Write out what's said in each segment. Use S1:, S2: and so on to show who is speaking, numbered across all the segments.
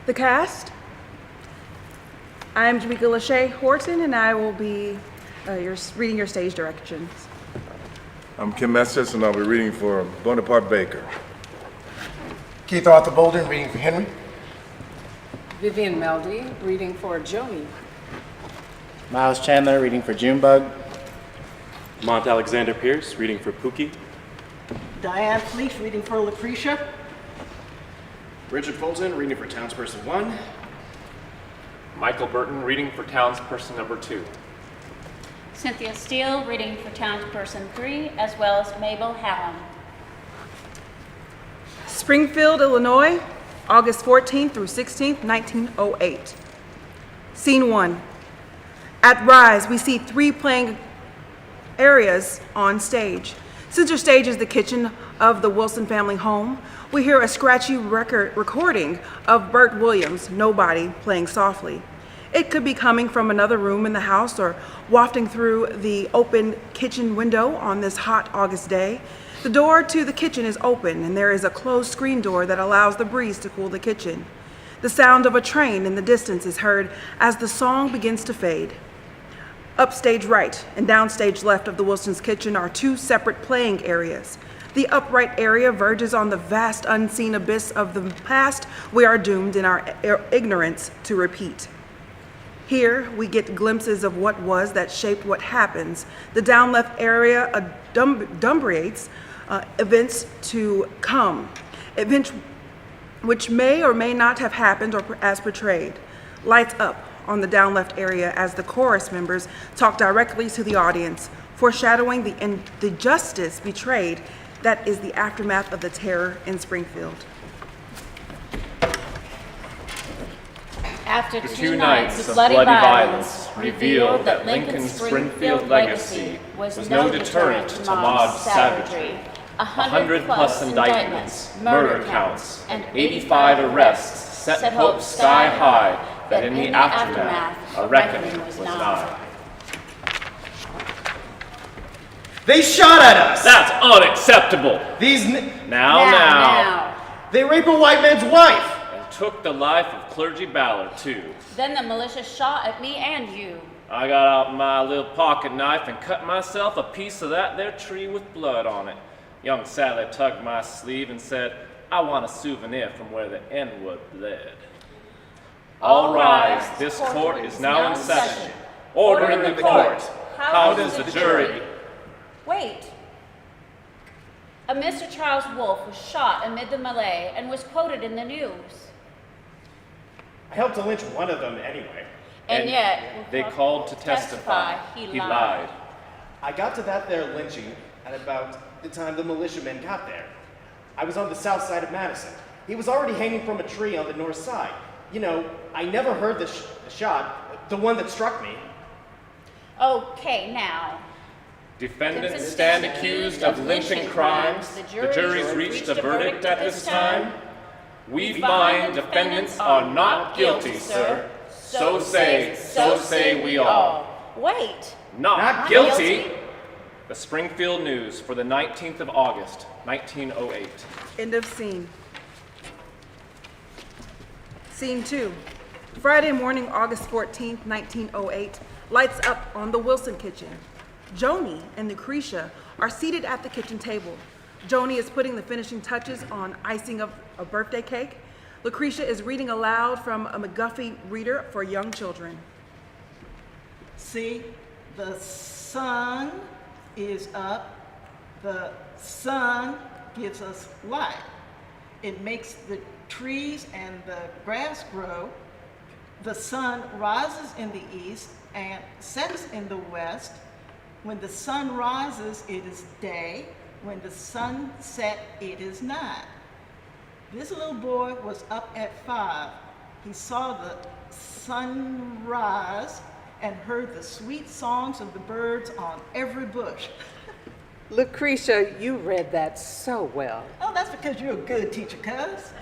S1: The cast. I am Jamaica Lachey Horton, and I will be reading your stage directions.
S2: I'm Kim Estes, and I'll be reading for Bonaparte Baker.
S3: Keith Arthur Bolden, reading for Henry.
S4: Vivian Melde, reading for Joannie.
S5: Myles Chandler, reading for Junebug.
S6: Lamont Alexander Pierce, reading for Pookie.
S7: Diane Fleeks, reading for Lucretia.
S8: Richard Fulton, reading for Townsperson 1.
S9: Michael Burton, reading for Townsperson number 2.
S10: Cynthia Steele, reading for Townsperson 3, as well as Mabel Hallam.
S1: Springfield, Illinois, August 14th through 16th, 1908. Scene 1. At Rise, we see 3 playing areas on stage. Center stage is the kitchen of the Wilson family home. We hear a scratchy recording of Bert Williams' Nobody playing softly. It could be coming from another room in the house or wafting through the open kitchen window on this hot August day. The door to the kitchen is open, and there is a closed screen door that allows the breeze to cool the kitchen. The sound of a train in the distance is heard as the song begins to fade. Upstage right and downstage left of the Wilsons' kitchen are 2 separate playing areas. The upright area verges on the vast unseen abyss of the past we are doomed in our ignorance to repeat. Here we get glimpses of what was that shaped what happens. The down left area adumbrates events to come, events which may or may not have happened or as portrayed. Lights up on the down left area as the chorus members talk directly to the audience, foreshadowing the justice betrayed that is the aftermath of the terror in Springfield.
S10: After
S9: The 2 nights of bloody violence revealed that Lincoln's Springfield legacy was no deterrent to mob savagery. 100+ indictments, murder counts, and 85 arrests set hope sky high that in the aftermath a reckoning was nigh.
S8: They shot at us!
S9: That's unacceptable!
S8: These
S9: Now.
S8: They rape a white man's wife!
S9: And took the life of Clergy Ballard, too.
S10: Then the militia shot at me and you.
S9: I got out my little pocket knife and cut myself a piece of that there tree with blood on it. Young Sally tugged my sleeve and said, "I want a souvenir from where the N-word bled." All rise, this court is now in session. Order in the court. How does the jury?
S10: Wait. A Mr. Charles Wolfe was shot amid the melee and was quoted in the news.
S8: I helped to lynch one of them anyway.
S10: And yet,
S9: they called to testify. He lied.
S8: I got to that there lynching at about the time the militiamen got there. I was on the south side of Madison. He was already hanging from a tree on the north side. You know, I never heard the shot, the one that struck me.
S10: Okay, now.
S9: Defendants stand accused of lynching crimes. The jury's reached a verdict at this time. We find defendants are not guilty, sir. So say we all.
S10: Wait.
S9: Not guilty. The Springfield News for the 19th of August, 1908.
S1: End of scene. Scene 2. Friday morning, August 14th, 1908. Lights up on the Wilson kitchen. Joannie and Lucretia are seated at the kitchen table. Joannie is putting the finishing touches on icing of a birthday cake. Lucretia is reading aloud from a McGuffey reader for young children.
S7: See, the sun is up. The sun gives us light. It makes the trees and the grass grow. The sun rises in the east and sets in the west. When the sun rises, it is day. When the sun sets, it is night. This little boy was up at 5. He saw the sun rise and heard the sweet songs of the birds on every bush.
S4: Lucretia, you read that so well.
S7: Oh, that's because you're a good teacher, cuz.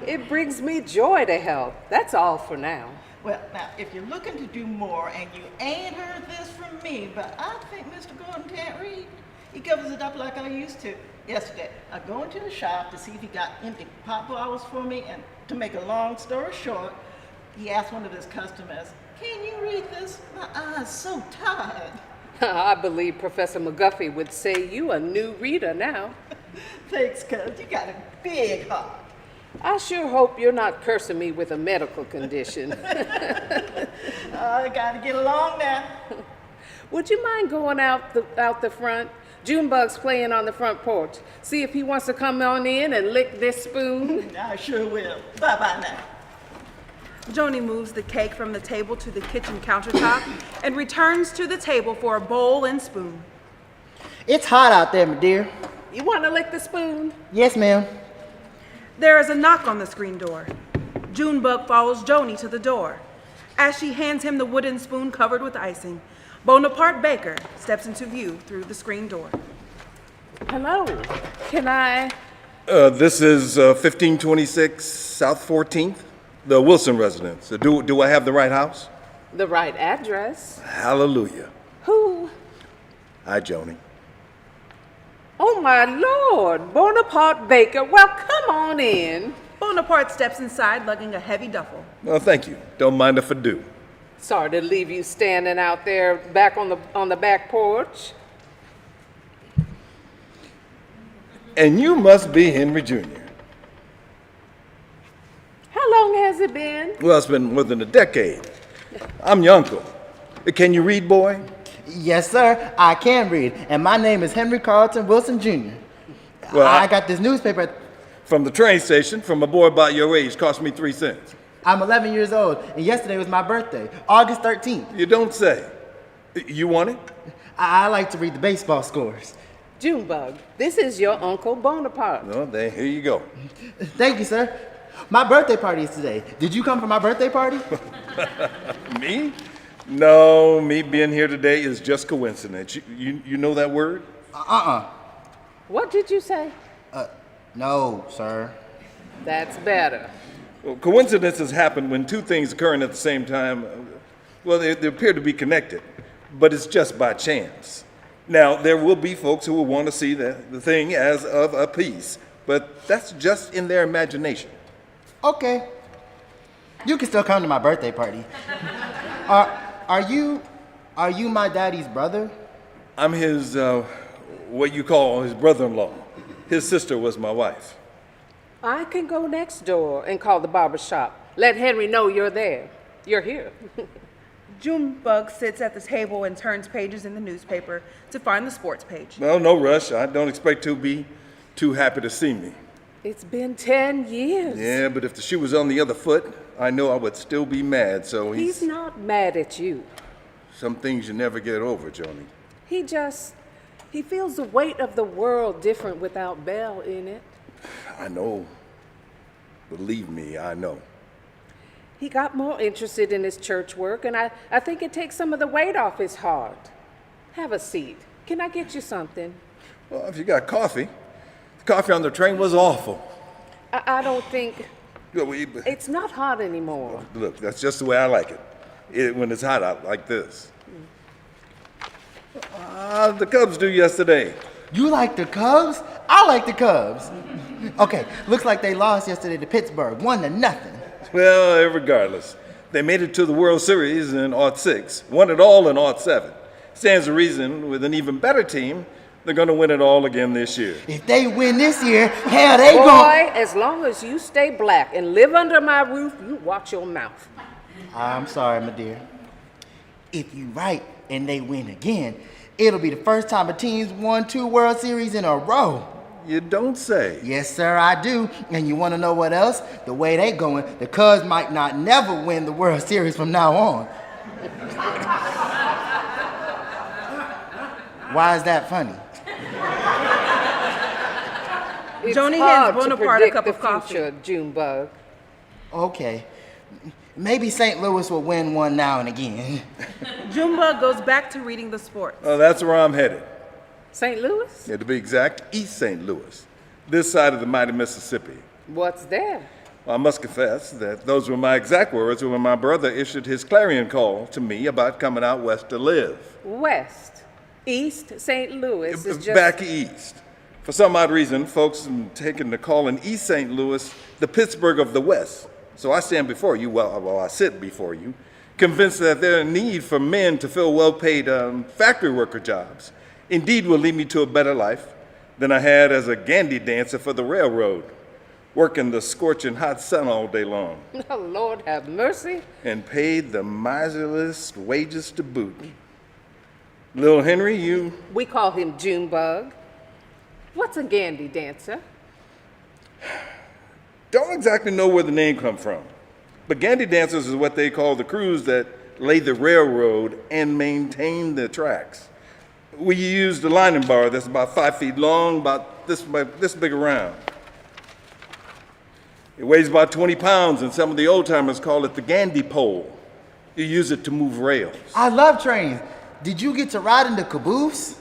S4: It brings me joy to help. That's all for now.
S7: Well, now, if you're looking to do more, and you ain't heard this from me, but I think Mr. Gordon can't read. He covers it up like I used to. yesterday. I go into the shop to see if he got empty pop bottles for me, and to make a long story short, he asked one of his customers, "Can you read this? My eyes so tired."
S4: I believe Professor McGuffey would say you a new reader now.
S7: Thanks, cuz. You got a big heart.
S4: I sure hope you're not cursing me with a medical condition.
S7: I gotta get along now.
S4: Would you mind going out the front? Junebug's playing on the front porch. See if he wants to come on in and lick this spoon.
S7: I sure will. Bye-bye now.
S1: Joanie moves the cake from the table to the kitchen countertop and returns to the table for a bowl and spoon.
S11: It's hot out there, my dear.
S4: You want to lick the spoon?
S11: Yes, ma'am.
S1: There is a knock on the screen door. Junebug follows Joanie to the door. As she hands him the wooden spoon covered with icing, Bonaparte Baker steps into view through the screen door.
S4: Hello. Can I?
S2: This is 1526 South 14th, the Wilson residence. Do I have the right house?
S4: The right address.
S2: Hallelujah.
S4: Who?
S2: Hi, Joanie.
S4: Oh, my Lord. Bonaparte Baker. Well, come on in.
S1: Bonaparte steps inside, lugging a heavy duffel.
S2: Well, thank you. Don't mind if I do.
S4: Sorry to leave you standing out there back on the back porch.
S2: And you must be Henry Jr.
S4: How long has it been?
S2: Well, it's been more than a decade. I'm your uncle. Can you read, boy?
S11: Yes, sir. I can read. And my name is Henry Carlton Wilson Jr.
S2: Well,
S11: I got this newspaper.
S2: From the train station, from a boy about your age, cost me 3 cents.
S11: I'm 11 years old, and yesterday was my birthday, August 13th.
S2: You don't say. You want it?
S11: I like to read the baseball scores.
S4: Junebug, this is your Uncle Bonaparte.
S2: No, then here you go.
S11: Thank you, sir. My birthday party is today. Did you come for my birthday party?
S2: Me? No, me being here today is just coincidence. You know that word?
S4: What did you say?
S11: No, sir.
S4: That's better.
S2: Well, coincidences happen when two things occurring at the same time. Well, they appear to be connected, but it's just by chance. Now, there will be folks who will want to see the thing as of a piece, but that's just in their imagination.
S11: Okay. You can still come to my birthday party. Are you my daddy's brother?
S2: I'm his, what you call his brother-in-law. His sister was my wife.
S4: I can go next door and call the barber shop. Let Henry know you're there. You're here.
S1: Junebug sits at the table and turns pages in the newspaper to find the sports page.
S2: Well, no rush. I don't expect to be too happy to see me.
S4: It's been 10 years.
S2: Yeah, but if the shoe was on the other foot, I know I would still be mad, so
S4: He's not mad at you.
S2: Some things you never get over, Joanie.
S4: He feels the weight of the world different without Belle in it.
S2: I know. Believe me, I know.
S4: He got more interested in his church work, and I think it takes some of the weight off his heart. Have a seat. Can I get you something?
S2: Well, if you got coffee. The coffee on the train was awful.
S4: I don't think...
S2: Look,
S4: It's not hot anymore.
S2: Look, that's just the way I like it. When it's hot out like this. The Cubs do yesterday.
S11: You like the Cubs? I like the Cubs. Okay, looks like they lost yesterday to Pittsburgh, 1-0.
S2: Well, regardless. They made it to the World Series in '06, won it all in '07. Stands to reason, with an even better team, they're going to win it all again this year.
S11: If they win this year, hell, they
S4: Boy,
S11: gon'...
S4: as long as you stay black and live under my roof, you watch your mouth.
S11: I'm sorry, my dear. If you right and they win again, it'll be the first time a team's won 2 World Series in a row.
S2: You don't say.
S11: Yes, sir, I do. And you want to know what else? The way they going, the Cubs might not never win the World Series from now on. Why is that funny?
S4: It's
S1: Joanie
S4: hard
S1: hands
S4: to
S1: Bonaparte a
S4: predict
S1: cup
S4: the
S1: of coffee.
S4: future, Junebug.
S11: Okay. Maybe St. Louis will win one now and again.
S1: Junebug goes back to reading the sports.
S2: Oh, that's where I'm headed.
S4: St. Louis?
S2: Yeah, to be exact, East St. Louis. This side of the mighty Mississippi.
S4: What's there?
S2: Well, I must confess that those were my exact words when my brother issued his clarion call to me about coming out west to live.
S4: West. East St. Louis is just...
S2: Back east. For some odd reason, folks have taken to calling East St. Louis the Pittsburgh of the West. So I stand before you, well, I sit before you, convinced that there's a need for men to fill well-paid factory worker jobs. Indeed will lead me to a better life than I had as a Gandhi dancer for the railroad, working the scorching hot sun all day long.
S4: Oh, Lord have mercy.
S2: And paid the miserliest wages to boot. Little Henry, you...
S4: We call him Junebug. What's a Gandhi dancer?
S2: Don't exactly know where the name come from, but Gandhi dancers is what they call the crews that lay the railroad and maintain the tracks. We use the lining bar that's about 5 feet long, about this big around. It weighs about 20 pounds, and some of the old-timers call it the Gandhi pole. You use it to move rails.
S11: I love trains. Did you get to ride in the caboose?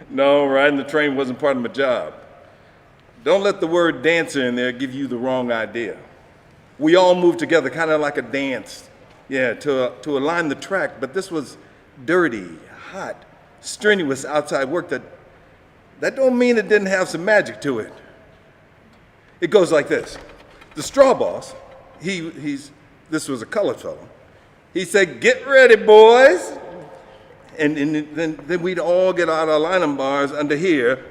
S2: No, riding the train wasn't part of my job. Don't let the word dancer in there give you the wrong idea. We all moved together kind of like a dance, to align the track, but this was dirty, hot, strenuous outside work that don't mean it didn't have some magic to it. It goes like this. The straw boss, this was a colored fellow. He said, "Get ready, boys." And then we'd all get out our lining bars under here,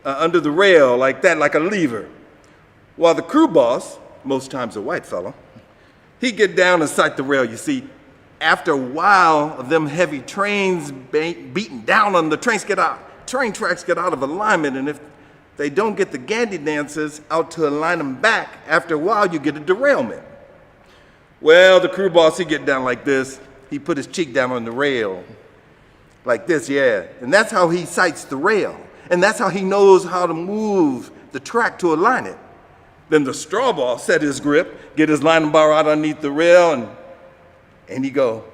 S2: under the rail like that, like a lever. While the crew boss, most times a white fellow, he'd get down and sight the rail. You see, after a while of them heavy trains beating down on the train tracks get out of alignment, and if they don't get the Gandhi dancers out to align them back, after a while you get a derailment. Well, the crew boss, he'd get down like this. He put his cheek down on the rail. Like this, and that's how he sights the rail. And that's how he knows how to move the track to align it. Then the straw boss set his grip, get his lining bar out underneath the rail, and he go,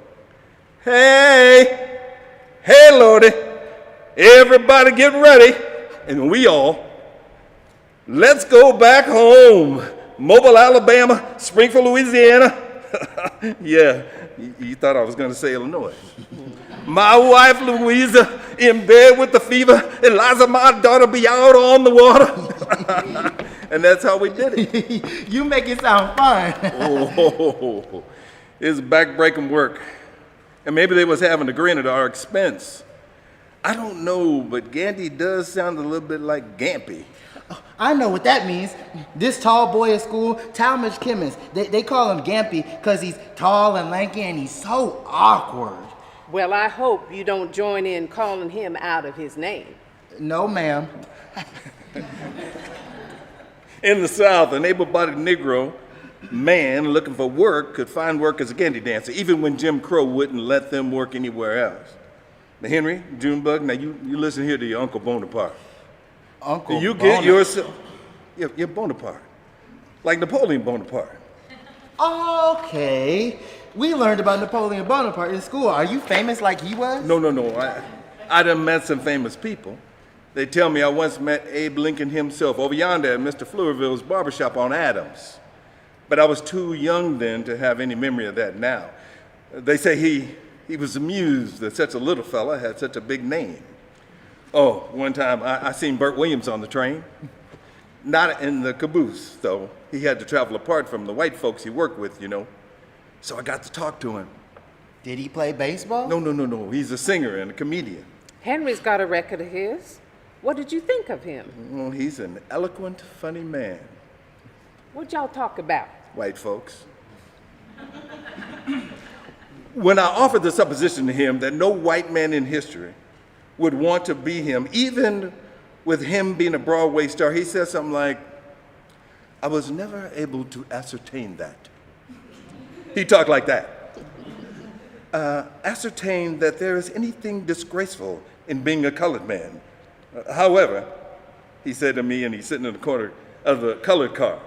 S2: "Hey, Lordy, everybody get ready." And we all, "Let's go back home. Mobile, Alabama, Springfield, Louisiana." Yeah, you thought I was gonna say Illinois. "My wife, Louisa, in bed with the fever. Eliza, my daughter, be out on the water." And that's how we did it.
S11: You make it sound fun.
S2: Oh, it's back-breaking work. And maybe they was having a grin at our expense. I don't know, but Gandhi does sound a little bit like Gampy.
S11: I know what that means. This tall boy at school, Talmadge chemist, they call him Gampy because he's tall and lanky and he's so awkward.
S4: Well, I hope you don't join in calling him out of his name.
S11: No, ma'am.
S2: In the South, an able-bodied Negro man looking for work could find work as a Gandhi dancer, even when Jim Crow wouldn't let them work anywhere else. Now, Henry, Junebug, now you listen here to your Uncle Bonaparte.
S11: Uncle
S2: You
S11: Bonaparte.
S2: get yourself, you're Bonaparte, like Napoleon Bonaparte.
S11: Okay. We learned about Napoleon Bonaparte in school. Are you famous like he was?
S2: No. I done met some famous people. They tell me I once met Abe Lincoln himself over yonder at Mr. Fleurville's barbershop on Adams. But I was too young then to have any memory of that now. They say he was amused that such a little fella had such a big name. Oh, one time I seen Burt Williams on the train. Not in the caboose, though. He had to travel apart from the white folks he worked with, So I got to talk to him.
S11: Did he play baseball?
S2: No. He's a singer and a comedian.
S4: Henry's got a record of his. What did you think of him?
S2: Well, he's an eloquent, funny man.
S4: What'd y'all talk about?
S2: White folks. When I offered the supposition to him that no white man in history would want to be him, even with him being a Broadway star, he said something like, "I was never able to ascertain that." He talked like that. Ascertain that there is anything disgraceful in being a colored man. However, he said to me, and he's sitting in the corner of the colored car,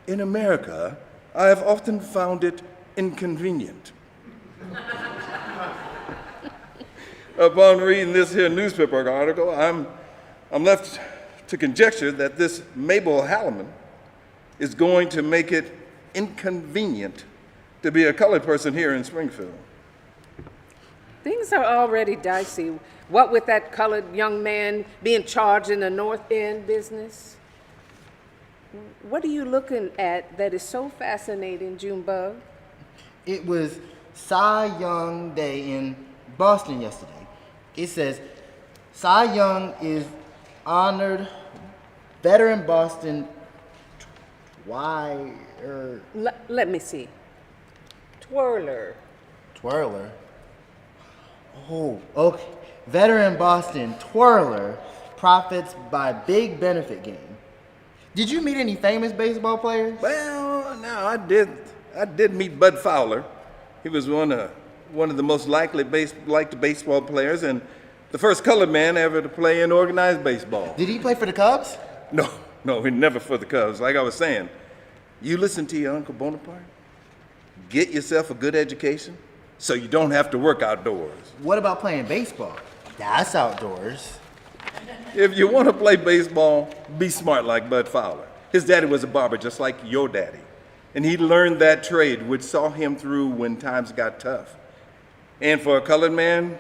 S2: "In America, I have often found it inconvenient." Upon reading this here newspaper article, I'm left to conjecture that this Mabel Hallam is going to make it inconvenient to be a colored person here in Springfield.
S4: Things are already dicey. What with that colored young man being charged in the North End business? What are you looking at that is so fascinating, Junebug?
S11: It was Cy Young Day in Boston yesterday. It says, Cy Young is honored veteran Boston
S4: Let me see. Twirler.
S11: Twirler? Oh, okay. Veteran Boston twirler profits by big benefit game. Did you meet any famous baseball players?
S2: Well, no, I did meet Bud Fowler. He was one of the most liked baseball players and the first colored man ever to play in organized baseball.
S11: Did he play for the Cubs?
S2: No, he never for the Cubs. Like I was saying, you listen to your Uncle Bonaparte, get yourself a good education so you don't have to work outdoors.
S11: What about playing baseball? That's outdoors.
S2: If you want to play baseball, be smart like Bud Fowler. His daddy was a barber just like your daddy. And he learned that trade, which saw him through when times got tough. And for a colored man,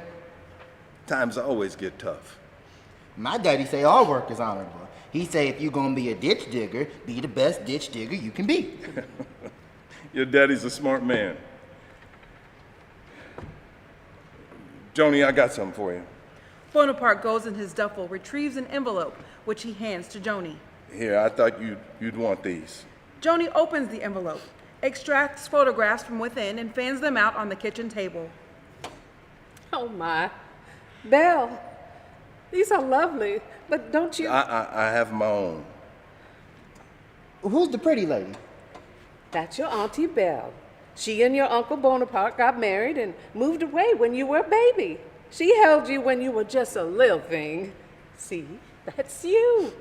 S2: times always get tough.
S11: My daddy say all work is honorable. He say if you gonna be a ditch digger, be the best ditch digger you can be.
S2: Your daddy's a smart man. Joni, I got something for you.
S1: Bonaparte goes in his duffel, retrieves an envelope, which he hands to Joni.
S2: Here, I thought you'd want these.
S1: Joni opens the envelope, extracts photographs from within, and fans them out on the kitchen table.
S4: Oh my. Belle, these are lovely, but don't you...
S2: I have my own.
S11: Who's the pretty lady?
S4: That's your Auntie Belle. She and your Uncle Bonaparte got married and moved away when you were a baby. She held you when you were just a little thing. See, that's you.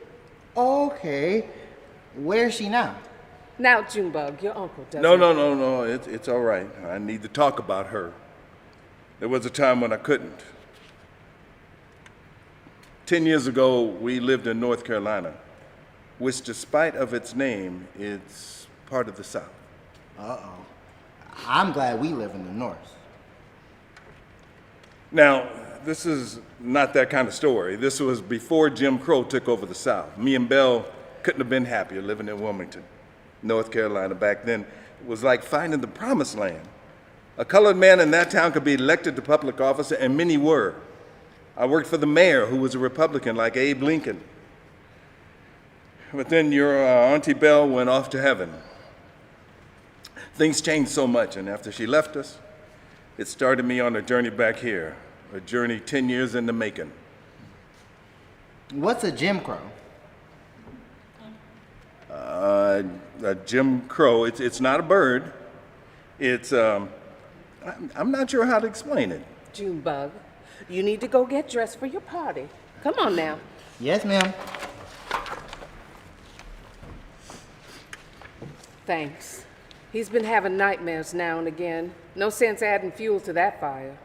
S11: Okay. Where's she now?
S4: Now, Junebug, your uncle doesn't...
S2: No. It's all right. I need to talk about her. There was a time when I couldn't. 10 years ago, we lived in North Carolina, which, despite of its name, is part of the South.
S11: Uh-oh. I'm glad we live in the North.
S2: Now, this is not that kind of story. This was before Jim Crow took over the South. Me and Belle couldn't have been happier living in Wilmington, North Carolina back then. It was like finding the promised land. A colored man in that town could be elected to public office, and many were. I worked for the mayor, who was a Republican like Abe Lincoln. But then your Auntie Belle went off to heaven. Things changed so much, and after she left us, it started me on a journey back here, a journey 10 years in the making.
S11: What's a Jim Crow?
S2: A Jim Crow, it's not a bird. It's, I'm not sure how to explain it.
S4: Junebug, you need to go get dressed for your party. Come on now.
S11: Yes, ma'am.
S4: Thanks. He's been having nightmares now and again. No sense adding fuel to that fire.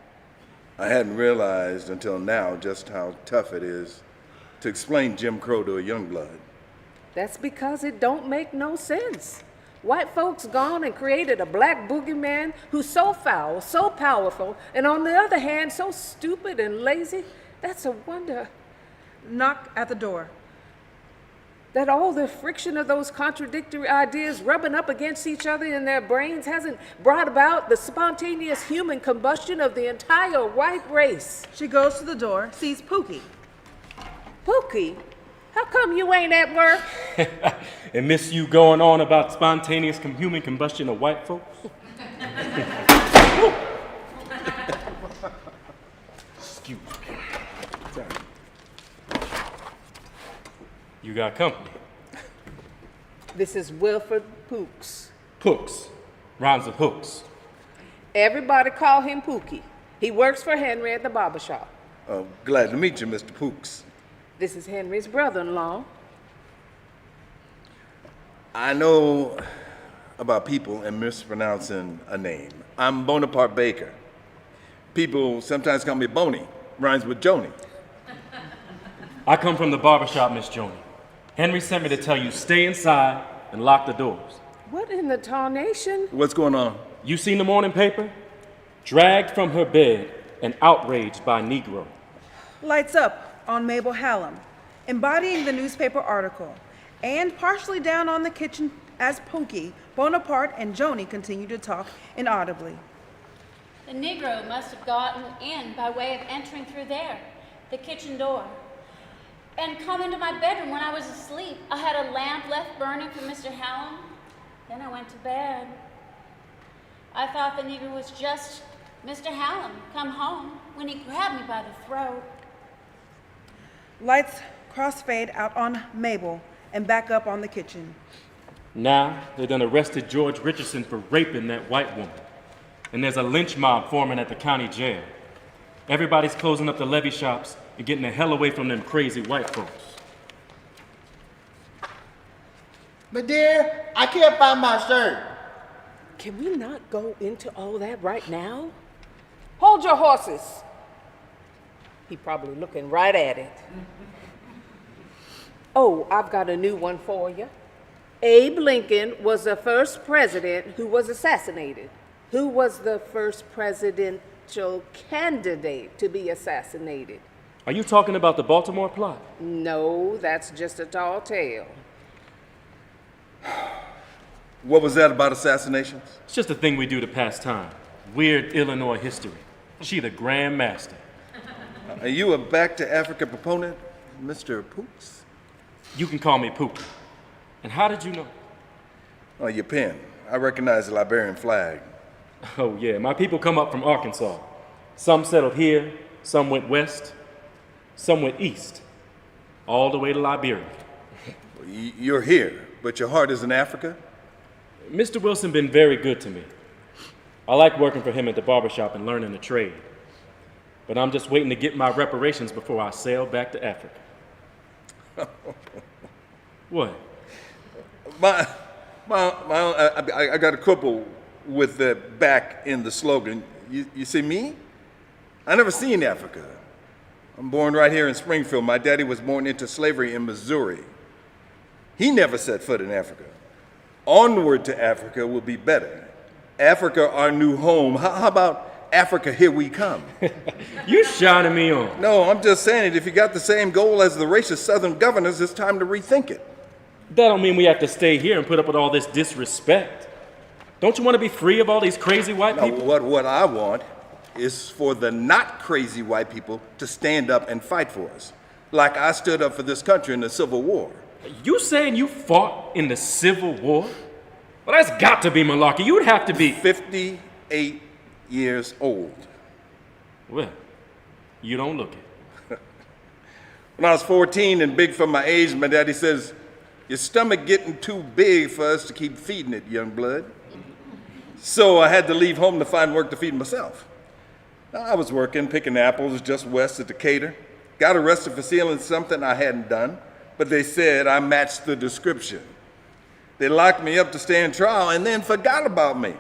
S2: I hadn't realized until now just how tough it is to explain Jim Crow to a young blood.
S4: That's because it don't make no sense. White folks gone and created a black boogeyman who's so foul, so powerful, and on the other hand, so stupid and lazy. That's a wonder.
S1: Knock at the door.
S4: That all the friction of those contradictory ideas rubbing up against each other in their brains hasn't brought about the spontaneous human combustion of the entire white race.
S1: She goes to the door, sees Pookie.
S4: Pookie, how come you ain't at work?
S6: And miss you going on about spontaneous human combustion of white folks? Excuse me. Sorry. You got company.
S4: This is Wilford Pooks.
S6: Pooks. Rhymes with hooks.
S4: Everybody call him Pookie. He works for Henry at the barber shop.
S2: Glad to meet you, Mr. Pooks.
S4: This is Henry's brother-in-law.
S2: I know about people and mispronouncing a name. I'm Bonaparte Baker. People sometimes call me Boney. Rhymes with Joni.
S6: I come from the barbershop, Miss Joannie. Henry sent me to tell you stay inside and lock the doors.
S4: What in the tarnation?
S2: What's going on?
S6: You seen the morning paper? Dragged from her bed, and outraged by Negro.
S1: Lights up on Mabel Hallam, embodying the newspaper article, and partially down on the kitchen as Pookie, Bonaparte, and Joannie continue to talk inaudibly.
S10: The Negro must have gotten in by way of entering through there, the kitchen door, and come into my bedroom when I was asleep. I had a lamp left burning for Mr. Hallam. Then I went to bed. I thought the Negro was just Mr. Hallam come home when he grabbed me by the throat.
S1: Lights crossfade out on Mabel and back up on the kitchen.
S6: Now, they done arrested George Richardson for raping that white woman. And there's a lynch mob forming at the county jail. Everybody's closing up the levy shops and getting the hell away from them crazy white folks.
S11: But dear, I can't find my shirt.
S4: Can we not go into all that right now? Hold your horses. He probably looking right at it. Oh, I've got a new one for you. Abe Lincoln was the first president who was assassinated. Who was the first presidential candidate to be assassinated?
S6: Are you talking about the Baltimore plot?
S4: No, that's just a tall tale.
S2: What was that about assassinations?
S6: It's just a thing we do to pass time. Weird Illinois history. She the Grand Master.
S2: Are you a back to Africa proponent, Mr. Pooks?
S6: You can call me Pookie. And how did you know?
S2: Oh, your pen. I recognize the Liberian flag.
S6: Oh yeah, my people come up from Arkansas. Some settled here, some went west, some went east, all the way to Liberia.
S2: You're here, but your heart is in Africa?
S6: Mr. Wilson been very good to me. I like working for him at the barbershop and learning the trade. But I'm just waiting to get my reparations before I sail back to Africa. What?
S2: I got a quibble with the back in the slogan. You see me? I never seen Africa. I'm born right here in Springfield. My daddy was born into slavery in Missouri. He never set foot in Africa. Onward to Africa will be better. Africa, our new home. How about Africa, here we come?
S6: You shining me on.
S2: No, I'm just saying it. If you got the same goal as the racist Southern governors, it's time to rethink it.
S6: That don't mean we have to stay here and put up with all this disrespect. Don't you want to be free of all these crazy white people?
S2: What I want is for the not crazy white people to stand up and fight for us, like I stood up for this country in the Civil War.
S6: You saying you fought in the Civil War? Well, that's got to be malarkey. You'd have to be
S2: 58 years old.
S6: Well, you don't look it.
S2: When I was 14 and big for my age, my daddy says, "Your stomach getting too big for us to keep feeding it, young blood." So I had to leave home to find work to feed myself. I was working, picking apples just west of Decatur. Got arrested for stealing something I hadn't done, but they said I matched the description. They locked me up to stand trial and then forgot about me.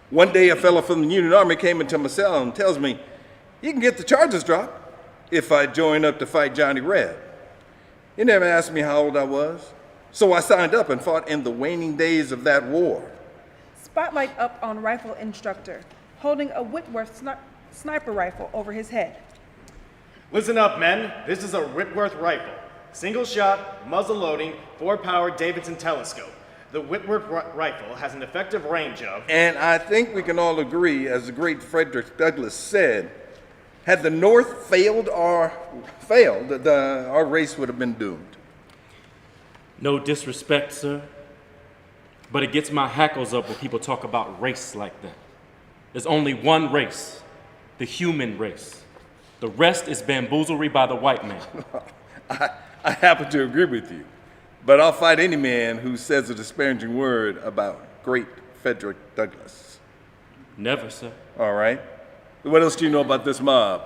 S2: One day a fellow from the Union Army came into my cell and tells me, "You can get the charges dropped if I join up to fight Johnny Red." He never asked me how old I was, so I signed up and fought in the waning days of that war.
S1: Spotlight up on rifle instructor, holding a Whitworth sniper rifle over his head.
S8: Listen up, men. This is a Whitworth rifle. Single shot, muzzle loading, 4-power Davidson telescope. The Whitworth rifle has an effective range of...
S2: And I think we can all agree, as the great Frederick Douglass said, had the North failed, our race would have been doomed.
S6: No disrespect, sir, but it gets my hackles up when people talk about race like that. There's only one race, the human race. The rest is bamboozlery by the white man.
S2: I happen to agree with you, but I'll fight any man who says a disparaging word about great Frederick Douglass.
S6: Never, sir.
S2: All right. What else do you know about this mob?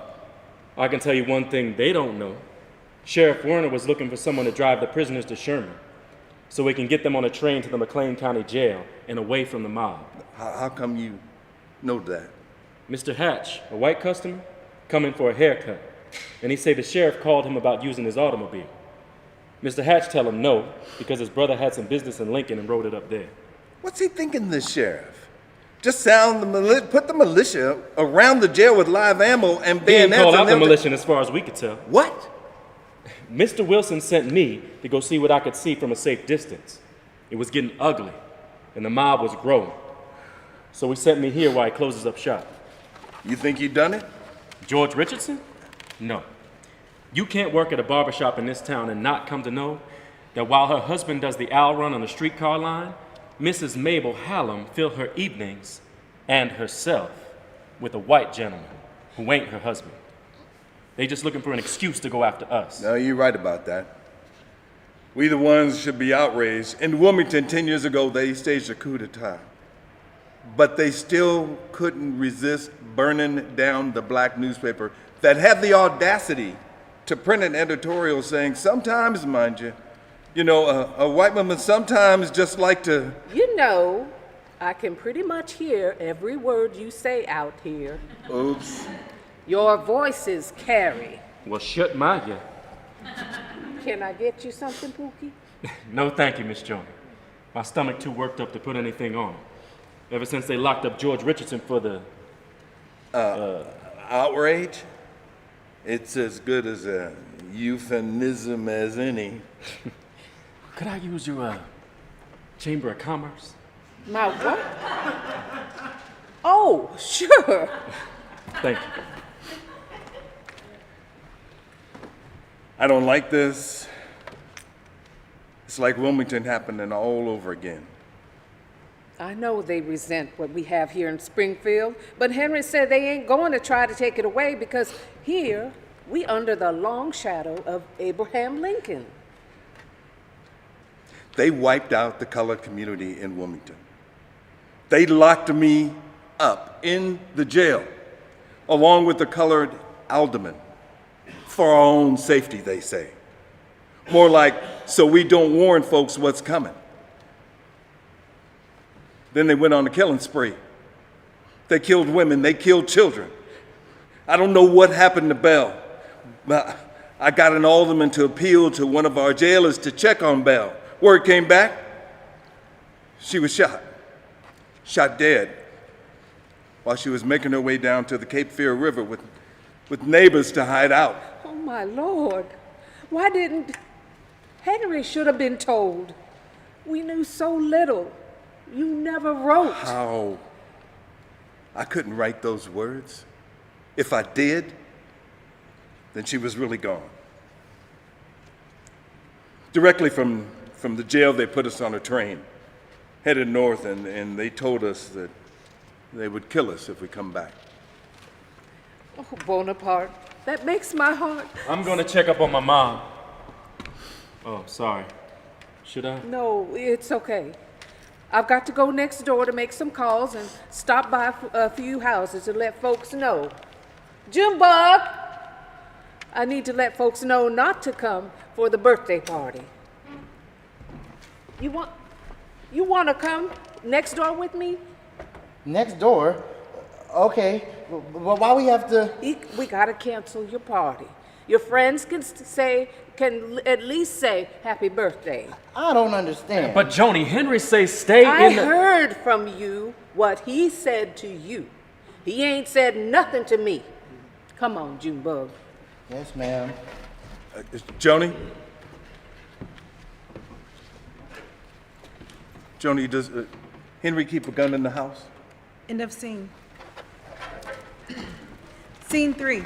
S6: I can tell you one thing they don't know. Sheriff Werner was looking for someone to drive the prisoners to Sherman so we can get them on a train to the McLean County Jail and away from the mob.
S2: How come you know that?
S6: Mr. Hatch, a white customer, come in for a haircut, and he say the sheriff called him about using his automobile. Mr. Hatch tell him no, because his brother had some business in Lincoln and rode it up there.
S2: What's he thinking, this sheriff? Just put the militia around the jail with live ammo and
S6: He ain't
S2: bayonets.
S6: called out
S2: and
S6: the
S2: them to-
S6: militia as far as we could tell.
S2: What?
S6: Mr. Wilson sent me to go see what I could see from a safe distance. It was getting ugly, and the mob was growing. So he sent me here while he closes up shop.
S2: You think you done it?
S6: George Richardson? No. You can't work at a barbershop in this town and not come to know that while her husband does the owl run on the streetcar line, Mrs. Mabel Hallam filled her evenings and herself with a white gentleman who ain't her husband. They just looking for an excuse to go after us.
S2: No, you're right about that. We the ones should be outraged. In Wilmington 10 years ago, they staged a coup d'etat. But they still couldn't resist burning down the black newspaper that had the audacity to print an editorial saying, sometimes, mind you, a white woman sometimes just like to...
S4: You know, I can pretty much hear every word you say out here.
S2: Oops.
S4: Your voices carry.
S6: Well, shut my ear.
S4: Can I get you something, Pookie?
S6: No, thank you, Miss Joannie. My stomach too worked up to put anything on. Ever since they locked up George Richardson for the...
S2: Outrage? It's as good as a euphemism as any.
S6: Could I use your Chamber of Commerce?
S4: My what? Oh, sure.
S6: Thank you.
S2: I don't like this. It's like Wilmington happening all over again.
S4: I know they resent what we have here in Springfield, but Henry said they ain't going to try to take it away because here we under the long shadow of Abraham Lincoln.
S2: They wiped out the colored community in Wilmington. They locked me up in the jail, along with the colored aldermen, for our own safety, they say. More like, so we don't warn folks what's coming. Then they went on a killing spree. They killed women, they killed children. I don't know what happened to Belle. But I got an alderman to appeal to one of our jailers to check on Belle. Word came back, she was shot dead, while she was making her way down to the Cape Fear River with neighbors to hide out.
S4: Oh, my Lord. Why didn't... Henry should have been told. We knew so little. You never wrote.
S2: How? I couldn't write those words. If I did, then she was really gone. Directly from the jail, they put us on a train, headed north, and they told us that they would kill us if we come back.
S4: Oh, Bonaparte, that makes my heart...
S6: I'm going to check up on my mom. Oh, sorry. Should I?
S4: No, it's okay. I've got to go next door to make some calls and stop by a few houses to let folks know. Junebug! I need to let folks know not to come for the birthday party. You want to come next door with me?
S11: Next door? Okay. Well, why we have to...
S4: We got to cancel your party. Your friends can at least say happy birthday.
S11: I don't understand.
S6: But Joni, Henry say stay
S4: I
S6: in the...
S4: heard from you what he said to you. He ain't said nothing to me. Come on, Junebug.
S11: Yes, ma'am.
S2: Joni? Joni, does Henry keep a gun in the house?
S1: End of scene. Scene 3.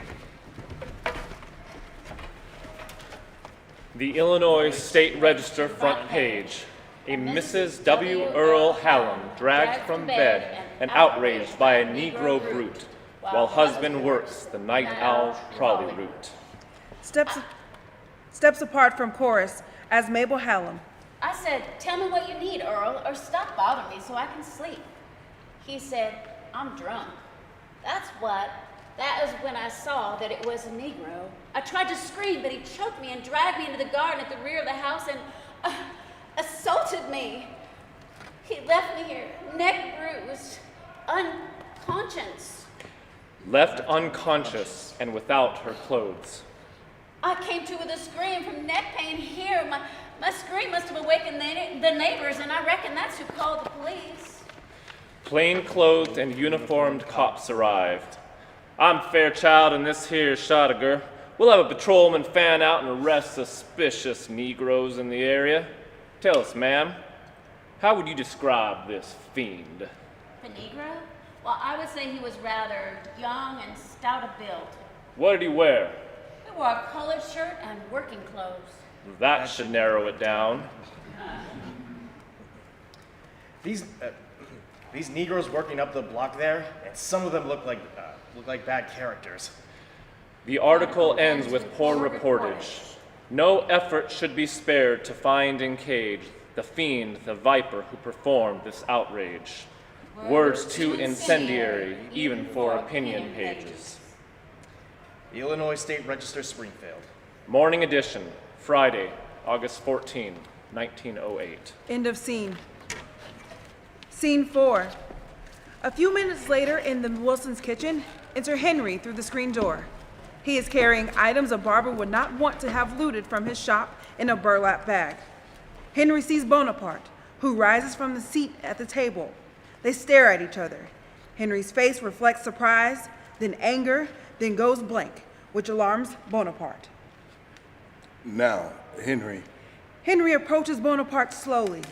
S9: The Illinois State Register front page. A Mrs. W. Earl Hallam dragged from bed and outraged by a Negro brute, while husband works the night owl trolley route.
S1: Steps apart from chorus as Mabel Hallam.
S10: I said, tell me what you need, Earl, or stop bothering me so I can sleep. He said, I'm drunk. That's what. That was when I saw that it was a Negro. I tried to scream, but he choked me and dragged me into the garden at the rear of the house and assaulted me. He left me here, neck bruised, unconscious.
S9: Left unconscious and without her clothes.
S10: I came to with a scream from neck pain here. My scream must have awakened the neighbors, and I reckon that's who called the police.
S9: Plain-clothed and uniformed cops arrived. I'm Fairchild and this here's Shottiger. We'll have a patrolman fan out and arrest suspicious Negroes in the area. Tell us, ma'am, how would you describe this fiend?
S10: The Negro? Well, I would say he was rather young and stout of build.
S9: What did he wear?
S10: He wore a colored shirt and working clothes.
S9: That should narrow it down.
S8: These Negroes working up the block there, and some of them look like bad characters.
S9: The article ends with poor reportage. No effort should be spared to find and cage the fiend, the viper who performed this outrage. Words too incendiary, even for opinion pages.
S8: The Illinois State Register, Springfield.
S9: Morning edition, Friday, August 14, 1908.
S1: End of scene. Scene 4. A few minutes later in the Wilson's kitchen, enter Henry through the screen door. He is carrying items a barber would not want to have looted from his shop in a burlap bag. Henry sees Bonaparte, who rises from the seat at the table. They stare at each other. Henry's face reflects surprise, then anger, then goes blank, which alarms Bonaparte.
S2: Now, Henry.
S1: Henry approaches Bonaparte slowly.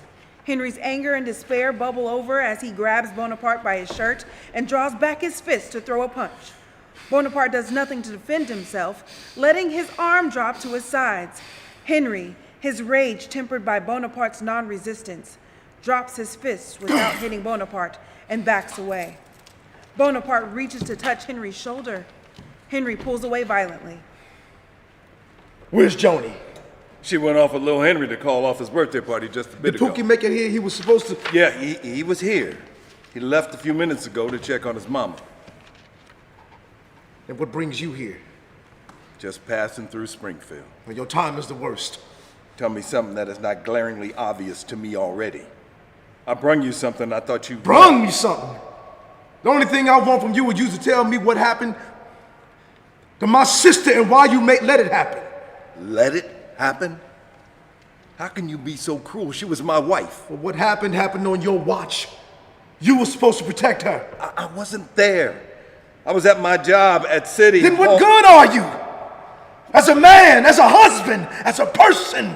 S1: Henry's anger and despair bubble over as he grabs Bonaparte by his shirt and draws back his fist to throw a punch. Bonaparte does nothing to defend himself, letting his arm drop to his sides. Henry, his rage tempered by Bonaparte's non-resistance, drops his fists without hitting Bonaparte and backs away. Bonaparte reaches to touch Henry's shoulder. Henry pulls away violently.
S3: Where's Joanie?
S2: She went off with little Henry to call off his birthday party just a bit
S3: Did
S2: ago.
S3: Pookie make it here? He was supposed to...
S2: Yeah, he was here. He left a few minutes ago to check on his mama.
S3: And what brings you here?
S2: Just passing through Springfield.
S3: Well, your time is the worst.
S2: Tell me something that is not glaringly obvious to me already. I brung you something I thought you...
S3: Brung me something? The only thing I want from you is you to tell me what happened to my sister and why you let it happen.
S2: Let it happen? How can you be so cruel? She was my wife.
S3: Well, what happened on your watch. You were supposed to protect her.
S2: I wasn't there. I was at my job at City
S3: Then
S2: Hall.
S3: what good are you? As a man, as a husband, as a person,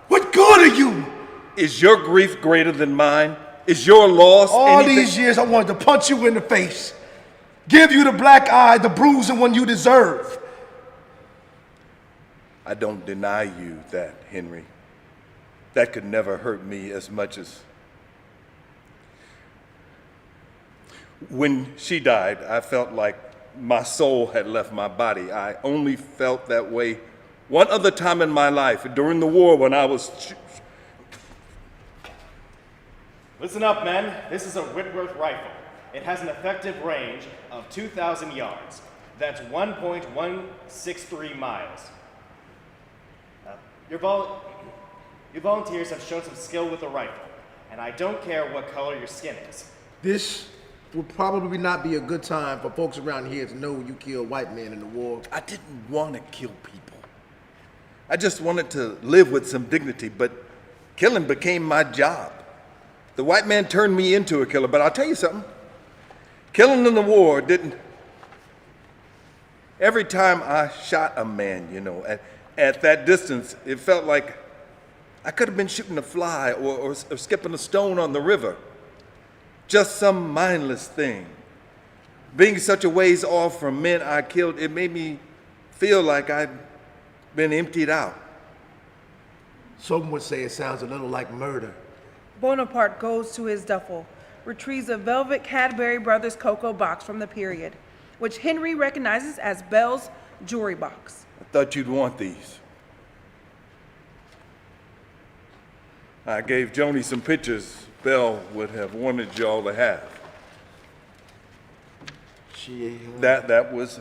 S3: what good are you?
S2: Is your grief greater than mine? Is your loss
S3: All
S2: anything?
S3: these years I wanted to punch you in the face. Give you the black eye, the bruising one you deserve.
S2: I don't deny you that, Henry. That could never hurt me as much as... When she died, I felt like my soul had left my body. I only felt that way one other time in my life, during the war when I was...
S8: Listen up, men. This is a Whitworth rifle. It has an effective range of 2,000 yards. That's 1.163 miles. Your volunteers have shown some skill with the rifle, and I don't care what color your skin is.
S3: This would probably not be a good time for folks around here to know you killed white men in the war.
S2: I didn't want to kill people. I just wanted to live with some dignity, but killing became my job. The white man turned me into a killer, but I'll tell you something. Killing in the war didn't... Every time I shot a man, at that distance, it felt like I could have been shooting a fly or skipping a stone on the river. Just some mindless thing. Being such a ways off from men I killed, it made me feel like I'd been emptied out.
S3: Some would say it sounds a little like murder.
S1: Bonaparte goes to his duffel, retrieves a velvet Cadbury Brothers cocoa box from the period, which Henry recognizes as Belle's jewelry box.
S2: I thought you'd want these. I gave Joni some pictures Belle would have wanted y'all to have. That was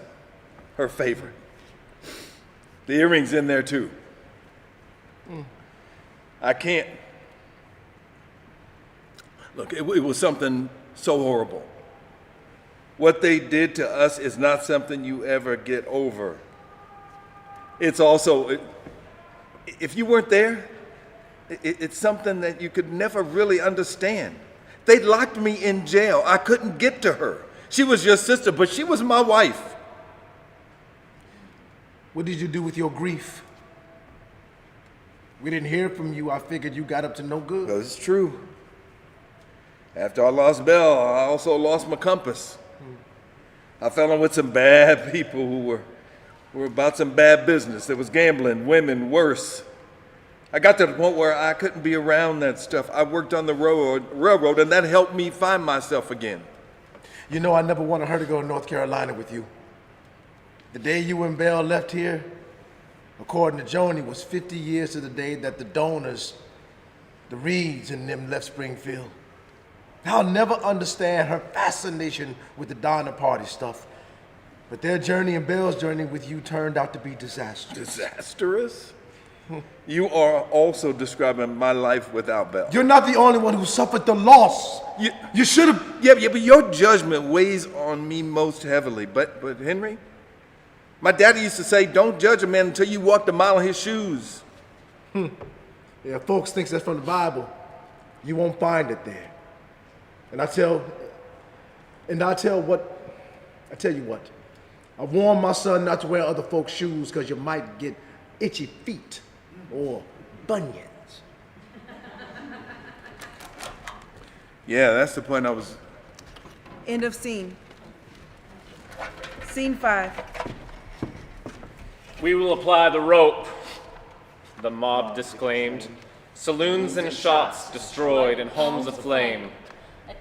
S2: her favorite. The earrings in there too. I can't. Look, it was something so horrible. What they did to us is not something you ever get over. It's also, if you weren't there, it's something that you could never really understand. They locked me in jail. I couldn't get to her. She was your sister, but she was my wife.
S3: What did you do with your grief? We didn't hear from you. I figured you got up to no good.
S2: It's true. After I lost Belle, I also lost my compass. I fell in with some bad people who were about some bad business. There was gambling, women, worse. I got to the point where I couldn't be around that stuff. I worked on the railroad, and that helped me find myself again.
S3: You know, I never wanted her to go to North Carolina with you. The day you and Belle left here, according to Joannie, was 50 years to the day that the donors, the Reeds and them, left Springfield. I'll never understand her fascination with the Donner Party stuff, but their journey and Belle's journey with you turned out to be disastrous.
S2: Disastrous? You are also describing my life without Belle.
S3: You're not the only one who suffered the loss. You should have.
S2: Yeah, but your judgment weighs on me most heavily. But Henry, my daddy used to say, don't judge a man until you walked a mile in his shoes.
S3: Yeah, folks think that's from the Bible. You won't find it there. And I tell you what. I warn my son not to wear other folks' shoes because you might get itchy feet or bunions.
S2: Yeah, that's the point I was...
S1: End of scene. Scene 5.
S9: We will apply the rope, the mob disclaimed. Saloons and shops destroyed and homes aflame.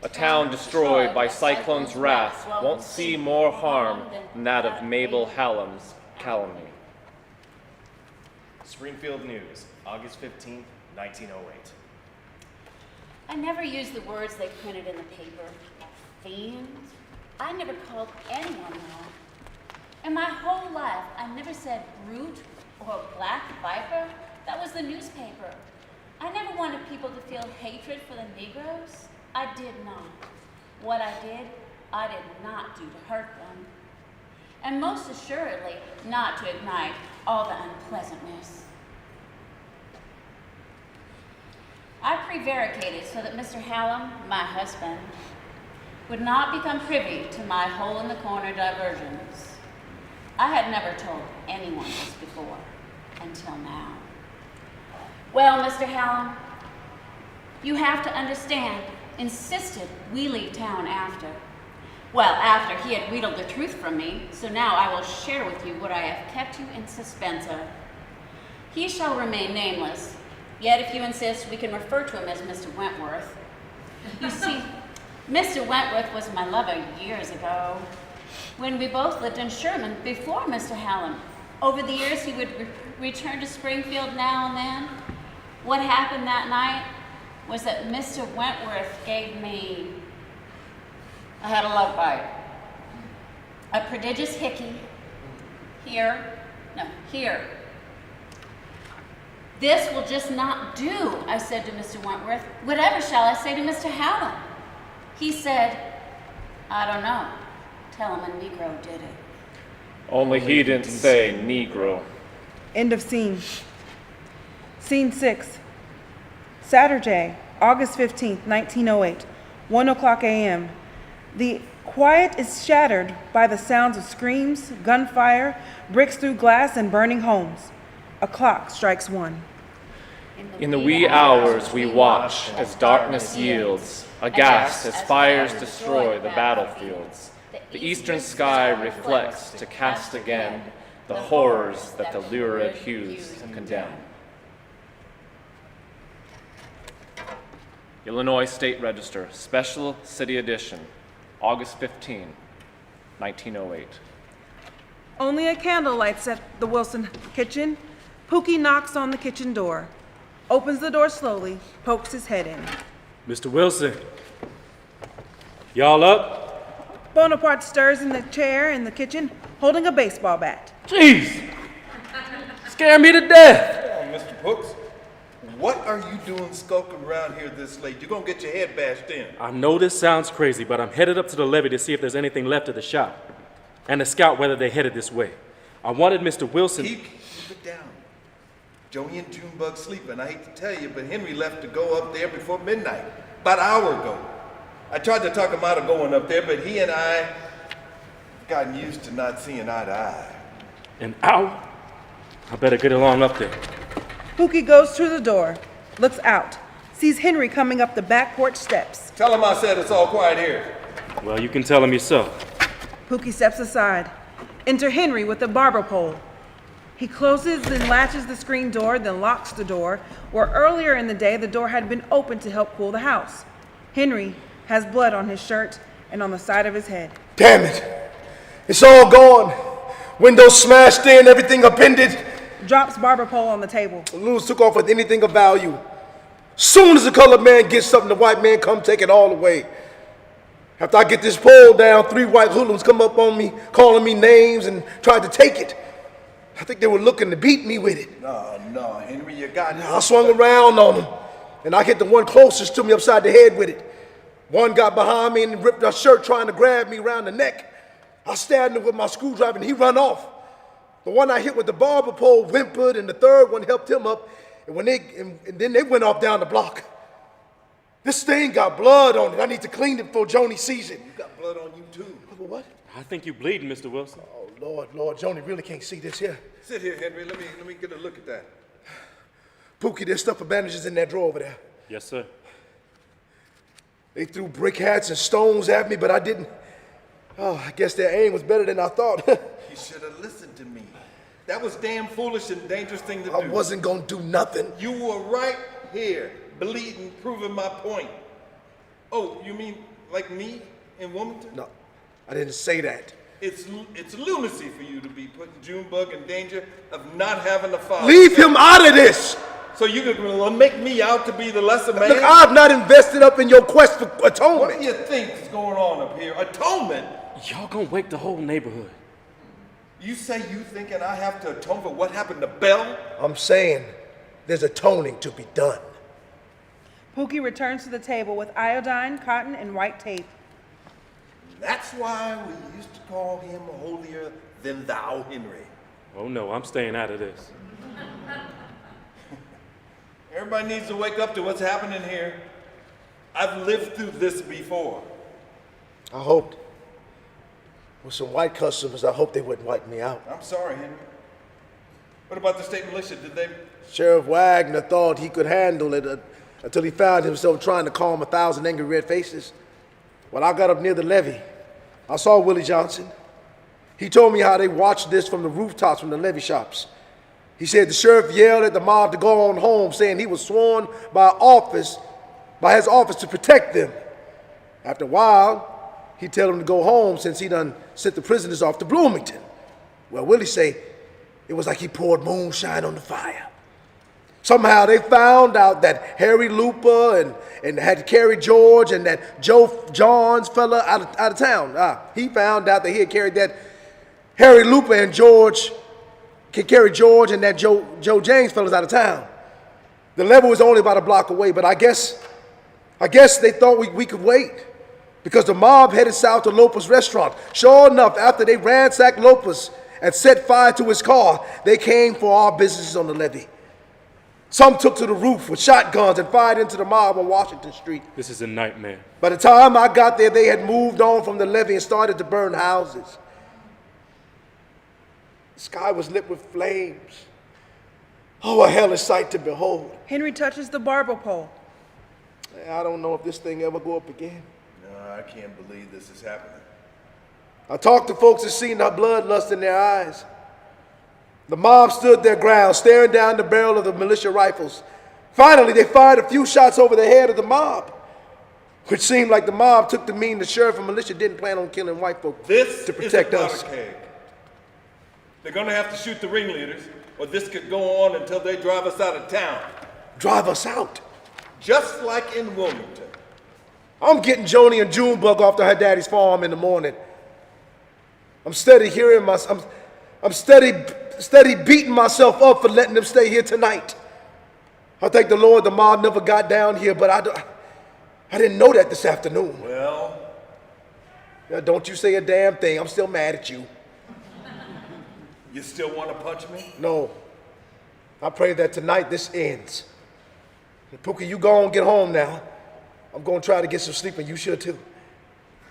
S9: A town destroyed by cyclone's wrath won't see more harm than that of Mabel Hallam's calumny.
S8: Springfield News, August 15th, 1908.
S10: I never used the words they printed in the paper. Fiends. I never called anyone that. In my whole life, I never said brute or black viper. That was the newspaper. I never wanted people to feel hatred for the Negroes. I did not. What I did not do to hurt them. And most assuredly, not to ignite all the unpleasantness. I prevaricated so that Mr. Hallam, my husband, would not become privy to my hole-in-the-corner diversions. I had never told anyone this before, until now. Well, Mr. Hallam, you have to understand, insisted we leave town after. Well, after he had wheedled the truth from me, so now I will share with you what I have kept you in suspense of. He shall remain nameless, yet if you insist, we can refer to him as Mr. Wentworth. You see, Mr. Wentworth was my lover years ago, when we both lived in Sherman before Mr. Hallam. Over the years, he would return to Springfield now and then. What happened that night was that Mr. Wentworth gave me, I had a love bite. A prodigious hickey. Here. This will just not do, I said to Mr. Wentworth. Whatever shall I say to Mr. Hallam? He said, I don't know. Tell him a Negro did it.
S9: Only he didn't say Negro.
S1: End of scene. Scene 6. Saturday, August 15th, 1908, 1 o'clock a.m. The quiet is shattered by the sounds of screams, gunfire, bricks through glass, and burning homes. A clock strikes 1.
S9: In the wee hours we watch as darkness yields, aghast as fires destroy the battlefields. The eastern sky reflects to cast again the horrors that the lurid hues condemn. Illinois State Register, Special City Edition, August 15, 1908.
S1: Only a candle lights at the Wilson kitchen. Pookie knocks on the kitchen door, opens the door slowly, pokes his head in.
S6: Mr. Wilson, y'all up?
S1: Bonaparte stirs in the chair in the kitchen, holding a baseball bat.
S6: Jeez! Scare me to death!
S2: Oh, Mr. Brooks, what are you doing skulking around here this late? You're gonna get your head bashed in.
S6: I know this sounds crazy, but I'm headed up to the levee to see if there's anything left at the shop, and to scout whether they headed this way. I wanted Mr. Wilson...
S2: Keep it down. Joey and Junebug sleeping. I hate to tell you, but Henry left to go up there before midnight, about an hour ago. I tried to talk him out of going up there, but he and I gotten used to not seeing eye to eye.
S6: An hour? I better get along up there.
S1: Pookie goes to the door, looks out, sees Henry coming up the back porch steps.
S2: Tell him I said it's all quiet here.
S6: Well, you can tell him yourself.
S1: Pookie steps aside. Enter Henry with a barber pole. He closes and latches the screen door, then locks the door, where earlier in the day the door had been opened to help cool the house. Henry has blood on his shirt and on the side of his head.
S3: Damn it. It's all gone. Windows smashed in, everything upended.
S1: Drops barber pole on the table.
S3: Lewis took off with anything of value. Soon as the colored man gets something, the white man come take it all away. After I get this pole down, 3 white hoodlums come up on me, calling me names and tried to take it. I think they were looking to beat me with it.
S2: No, Henry, you got it.
S3: I swung around on them, and I hit the one closest to me upside the head with it. One got behind me and ripped her shirt trying to grab me around the neck. I stabbed him with my screwdriver and he run off. The one I hit with the barber pole whimpered, and the third one helped him up, and then they went off down the block. This thing got blood on it. I need to clean it before Joanie sees it.
S2: You got blood on you too.
S3: What?
S6: I think you bleeding, Mr. Wilson.
S3: Oh, Lord, Joanie really can't see this here.
S2: Sit here, Henry. Let me get a look at that.
S3: Pookie, there's stuff for bandages in that drawer over there.
S6: Yes, sir.
S3: They threw brick hats and stones at me, but I didn't. Oh, I guess their aim was better than I thought.
S2: You should have listened to me. That was damn foolish and dangerous thing to do.
S3: I wasn't gonna do nothing.
S2: You were right here, bleeding, proving my point. Oh, you mean like me in Wilmington?
S3: No, I didn't say that.
S2: It's lunacy for you to be putting Junebug in danger of not having a father.
S3: Leave him out of this!
S2: So you're gonna make me out to be the lesser man?
S3: Look, I've not invested up in your quest for atonement.
S2: What do you think is going on up here? Atonement?
S6: Y'all gonna wake the whole neighborhood.
S2: You say you thinking I have to atone for what happened to Belle?
S3: I'm saying there's atoning to be done.
S1: Pookie returns to the table with iodine, cotton, and white tape.
S2: That's why we used to call him holier than thou, Henry.
S6: Oh no, I'm staying out of this.
S2: Everybody needs to wake up to what's happening here. I've lived through this before.
S3: I hoped. With some white customers, I hoped they wouldn't wipe me out.
S2: I'm sorry, Henry. What about the state militia? Did they?
S3: Sheriff Wagner thought he could handle it until he found himself trying to calm 1,000 angry red faces. When I got up near the levee, I saw Willie Johnson. He told me how they watched this from the rooftops from the levee shops. He said the sheriff yelled at the mob to go on home, saying he was sworn by his office to protect them. After a while, he'd tell them to go home since he done sent the prisoners off to Bloomington. Well, Willie say it was like he poured moonshine on the fire. Somehow they found out that Harry Looper and had carried George, and that Joe Johns fella out of town. He found out that he had carried that Harry Looper and George can carry George and that Joe James fellas out of town. The level was only about a block away, but I guess they thought we could wait, because the mob headed south to Loper's restaurant. Sure enough, after they ransacked Loper's and set fire to his car, they came for our businesses on the levee. Some took to the roof with shotguns and fired into the mob on Washington Street.
S6: This is a nightmare.
S3: By the time I got there, they had moved on from the levee and started to burn houses. The sky was lit with flames. Oh, a hellish sight to behold.
S1: Henry touches the barber pole.
S3: I don't know if this thing ever go up again.
S2: No, I can't believe this is happening.
S3: I talked to folks that seen the bloodlust in their eyes. The mob stood their ground, staring down the barrel of the militia rifles. Finally, they fired a few shots over the head of the mob, which seemed like the mob took to mean the sheriff and militia didn't plan on killing white folks to protect us.
S2: They're gonna have to shoot the ringleaders, or this could go on until they drive us out of town.
S3: Drive us out?
S2: Just like in Wilmington.
S3: I'm getting Joanie and Junebug off to her daddy's farm in the morning. I'm steady beating myself up for letting them stay here tonight. I thank the Lord the mob never got down here, but I didn't know that this afternoon.
S2: Well?
S3: Now, don't you say a damn thing. I'm still mad at you.
S2: You still want to punch me?
S3: No. I pray that tonight this ends. Pookie, you go and get home now. I'm gonna try to get some sleep, and you should too.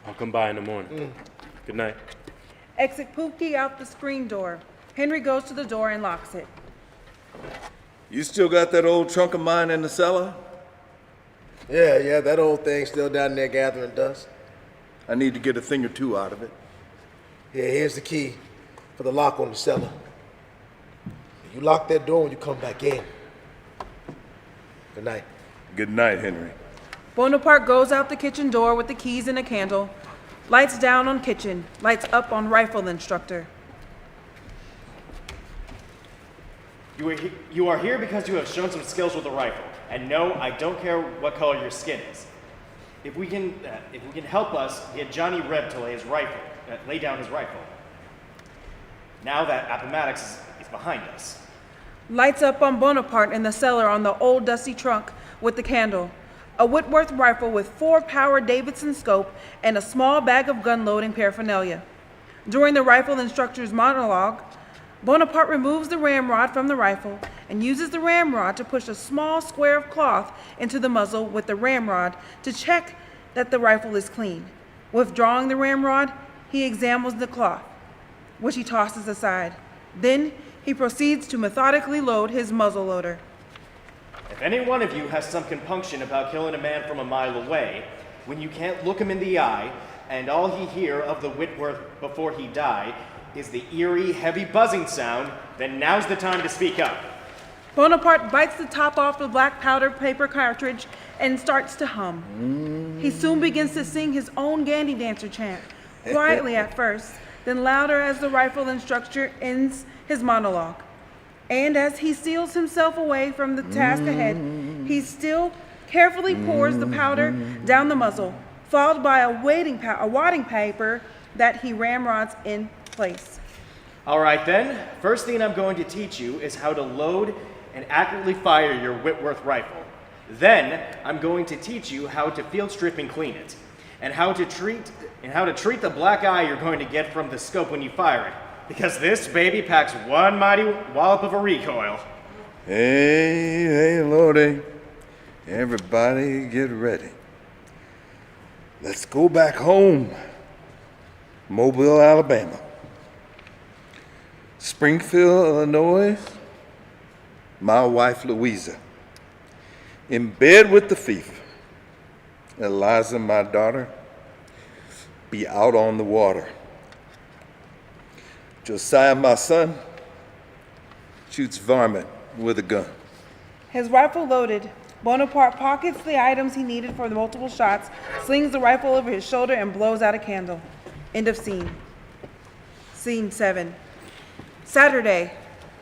S6: I'll come by in the morning. Good night.
S1: Exit Pookie out the screen door. Henry goes to the door and locks it.
S2: You still got that old trunk of mine in the cellar?
S3: Yeah, that old thing's still down there gathering dust.
S2: I need to get a thing or two out of it.
S3: Yeah, here's the key for the lock on the cellar. You lock that door when you come back in. Good night.
S2: Good night, Henry.
S1: Bonaparte goes out the kitchen door with the keys and a candle. Lights down on kitchen. Lights up on rifle instructor.
S8: You are here because you have shown some skills with a rifle. And no, I don't care what color your skin is. If we can help us get Johnny Reb to lay down his rifle. Now that Appomattox is behind us.
S1: Lights up on Bonaparte in the cellar on the old dusty trunk with the candle. A Whitworth rifle with 4-power Davidson scope and a small bag of gun-loading paraphernalia. During the rifle instructor's monologue, Bonaparte removes the ramrod from the rifle and uses the ramrod to push a small square of cloth into the muzzle with the ramrod to check that the rifle is clean. Withdrawing the ramrod, he examines the cloth, which he tosses aside. Then he proceeds to methodically load his muzzle loader.
S8: If any one of you has some compunction about killing a man from a mile away, when you can't look him in the eye, and all he hear of the Whitworth before he die is the eerie, heavy buzzing sound, then now's the time to speak up.
S1: Bonaparte bites the top off the black powder paper cartridge and starts to hum. He soon begins to sing his own Gandy Dancer chant, quietly at first, then louder as the rifle instructor ends his monologue. And as he seals himself away from the task ahead, he still carefully pours the powder down the muzzle, followed by a wadding paper that he ramrods in place.
S8: All right then, first thing I'm going to teach you is how to load and accurately fire your Whitworth rifle. Then I'm going to teach you how to field strip and clean it, and how to treat the black eye you're going to get from the scope when you fire it, because this baby packs one mighty wallop of a recoil.
S2: Hey, Lordy. Everybody get ready. Let's go back home. Mobile, Alabama. Springfield, Illinois. My wife, Louisa. In bed with the fever. Eliza, my daughter, be out on the water. Josiah, my son, shoots varmint with a gun.
S1: His rifle loaded, Bonaparte pockets the items he needed for the multiple shots, slings the rifle over his shoulder, and blows out a candle. End of scene. Scene 7. Saturday,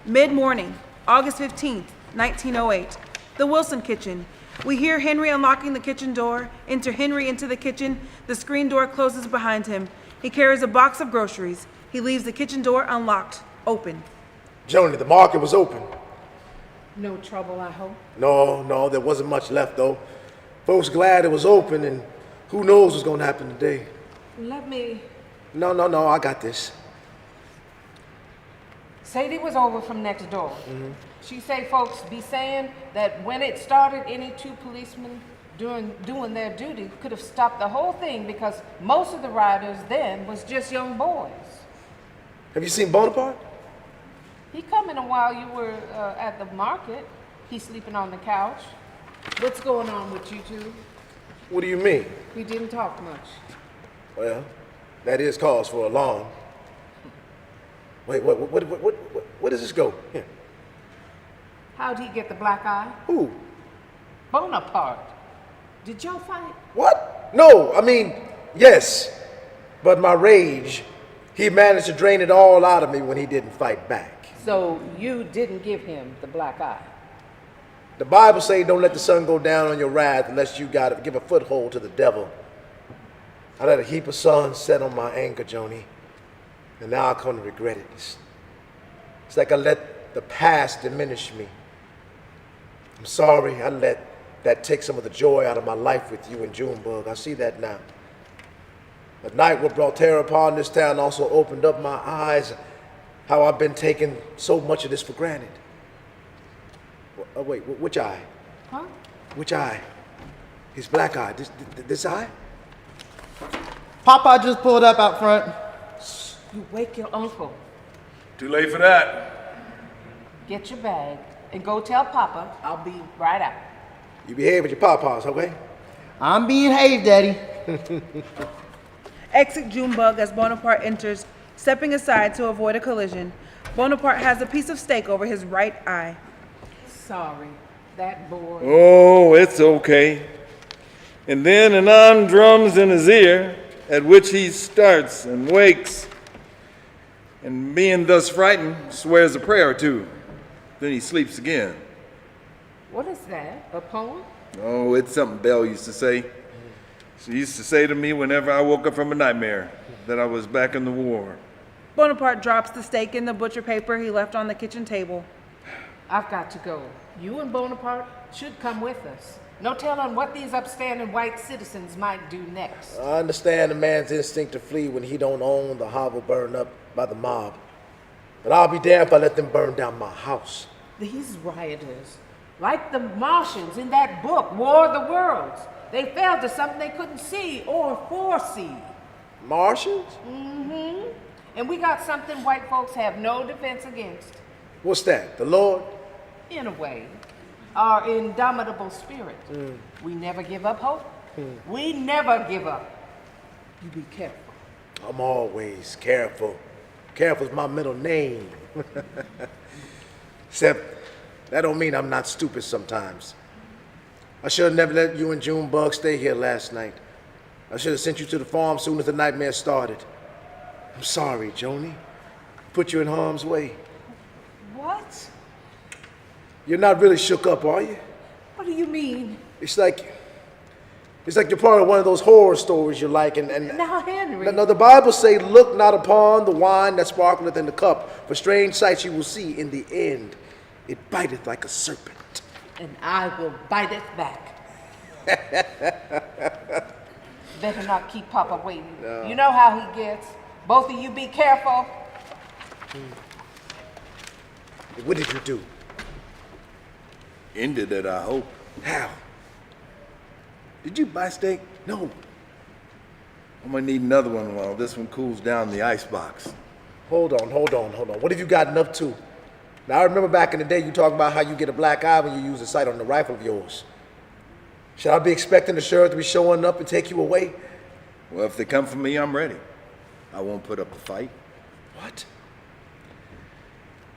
S1: mid-morning, August 15th, 1908. The Wilson kitchen. We hear Henry unlocking the kitchen door. Enter Henry into the kitchen. The screen door closes behind him. He carries a box of groceries. He leaves the kitchen door unlocked, open.
S3: Joanie, the market was open.
S4: No trouble, I hope.
S3: No, there wasn't much left though. Folks glad it was open, and who knows what's gonna happen today.
S4: Let me...
S3: No, I got this.
S4: Sadie was over from next door. She say folks be saying that when it started, any 2 policemen doing their duty could have stopped the whole thing because most of the riders then was just young boys.
S3: Have you seen Bonaparte?
S4: He come in a while you were at the market. He's sleeping on the couch. What's going on with you two?
S3: What do you mean?
S4: We didn't talk much.
S3: Well, that is cause for alarm. Wait, where does this go? Here.
S4: How'd he get the black eye?
S3: Who?
S4: Bonaparte. Did y'all fight?
S3: What? No, I mean, yes. But my rage, he managed to drain it all out of me when he didn't fight back.
S4: So you didn't give him the black eye?
S3: The Bible say don't let the sun go down on your wrath unless you got to give a foothold to the devil. I let a heap of sun set on my anger, Joanie, and now I come to regret it. It's like I let the past diminish me. I'm sorry I let that take some of the joy out of my life with you and Junebug. I see that now. The night what brought terror upon this town also opened up my eyes how I've been taking so much of this for granted. Wait, which eye?
S4: Huh?
S3: Which eye? His black eye, this eye?
S11: Papa just pulled up out front.
S4: You wake your uncle.
S2: Too late for that.
S4: Get your bag and go tell Papa I'll be right out.
S3: You behave with your pawpaws, okay?
S11: I'm being haved, Daddy.
S1: Exit Junebug as Bonaparte enters, stepping aside to avoid a collision. Bonaparte has a piece of steak over his right eye.
S4: Sorry, that boy.
S2: Oh, it's okay. And then an arm drums in his ear, at which he starts and wakes, and being thus frightened, swears a prayer or two. Then he sleeps again.
S4: What is that? A poem?
S2: Oh, it's something Belle used to say. She used to say to me whenever I woke up from a nightmare that I was back in the war.
S1: Bonaparte drops the steak in the butcher paper he left on the kitchen table.
S4: I've got to go. You and Bonaparte should come with us. No telling what these upstanding white citizens might do next.
S3: I understand a man's instinct to flee when he don't own the hovel burned up by the mob. But I'll be damned if I let them burn down my house.
S4: These rioters, like the Martians in that book, War of the Worlds, they fell to something they couldn't see or foresee.
S3: Martians?
S4: Mm-hmm. And we got something white folks have no defense against.
S3: What's that, the Lord?
S4: In a way, our indomitable spirit. We never give up hope. We never give up. You be careful.
S3: I'm always careful. Careful's my middle name. Except, that don't mean I'm not stupid sometimes. I should have never let you and Junebug stay here last night. I should have sent you to the farm soon as the nightmare started. I'm sorry, Joanie. Put you in harm's way.
S4: What?
S3: You're not really shook up, are you?
S4: What do you mean?
S3: It's like you're part of one of those horror stories you like, and
S4: Now, Henry.
S3: no, the Bible say, look not upon the wine that sparkleth in the cup, for strange sights you will see in the end. It biteth like a serpent.
S4: And I will bite it back. Better not keep Papa waiting.
S3: No.
S4: You know how he gets. Both of you be careful.
S3: What did you do?
S2: Ended it, I hope.
S3: How?
S2: Did you buy steak?
S3: No.
S2: I'm gonna need another one while this one cools down in the icebox.
S3: Hold on. What have you gotten up to? Now, I remember back in the day you talking about how you get a black eye when you use the sight on the rifle of yours. Should I be expecting the sheriff to be showing up and take you away?
S2: Well, if they come for me, I'm ready. I won't put up a fight.
S3: What?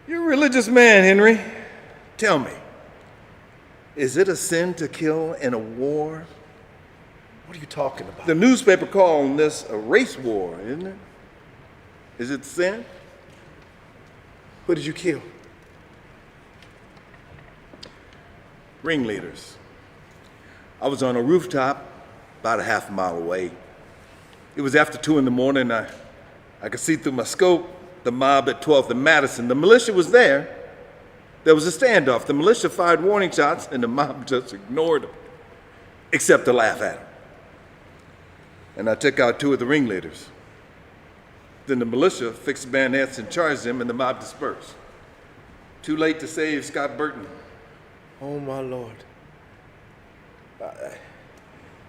S2: You're a religious man, Henry. Tell me, is it a sin to kill in a war?
S3: What are you talking about?
S2: The newspaper calling this a race war, isn't it? Is it sin?
S3: Who did you kill?
S2: Ringleaders. I was on a rooftop about a half mile away. It was after 2 in the morning. I could see through my scope the mob at 12th and Madison. The militia was there. There was a standoff. The militia fired warning shots, and the mob just ignored them, except to laugh at them. And I took out 2 of the ringleaders. Then the militia fixed bayonets and charged them, and the mob dispersed. Too late to save Scott Burton.
S3: Oh, my Lord.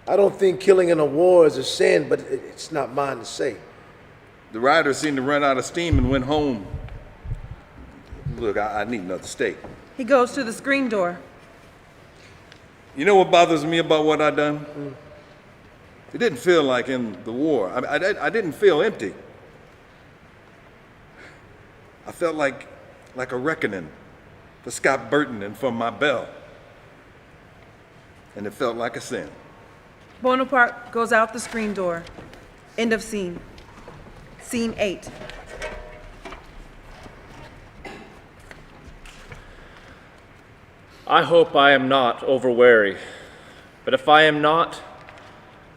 S3: I don't think killing in a war is a sin, but it's not mine to say.
S2: The riders seemed to run out of steam and went home. Look, I need another steak.
S1: He goes to the screen door.
S2: You know what bothers me about what I done? It didn't feel like in the war. I didn't feel empty. I felt like a reckoning for Scott Burton and for Mabel. And it felt like a sin.
S1: Bonaparte goes out the screen door. End of scene. Scene 8.
S9: I hope I am not overwary, but if I am not,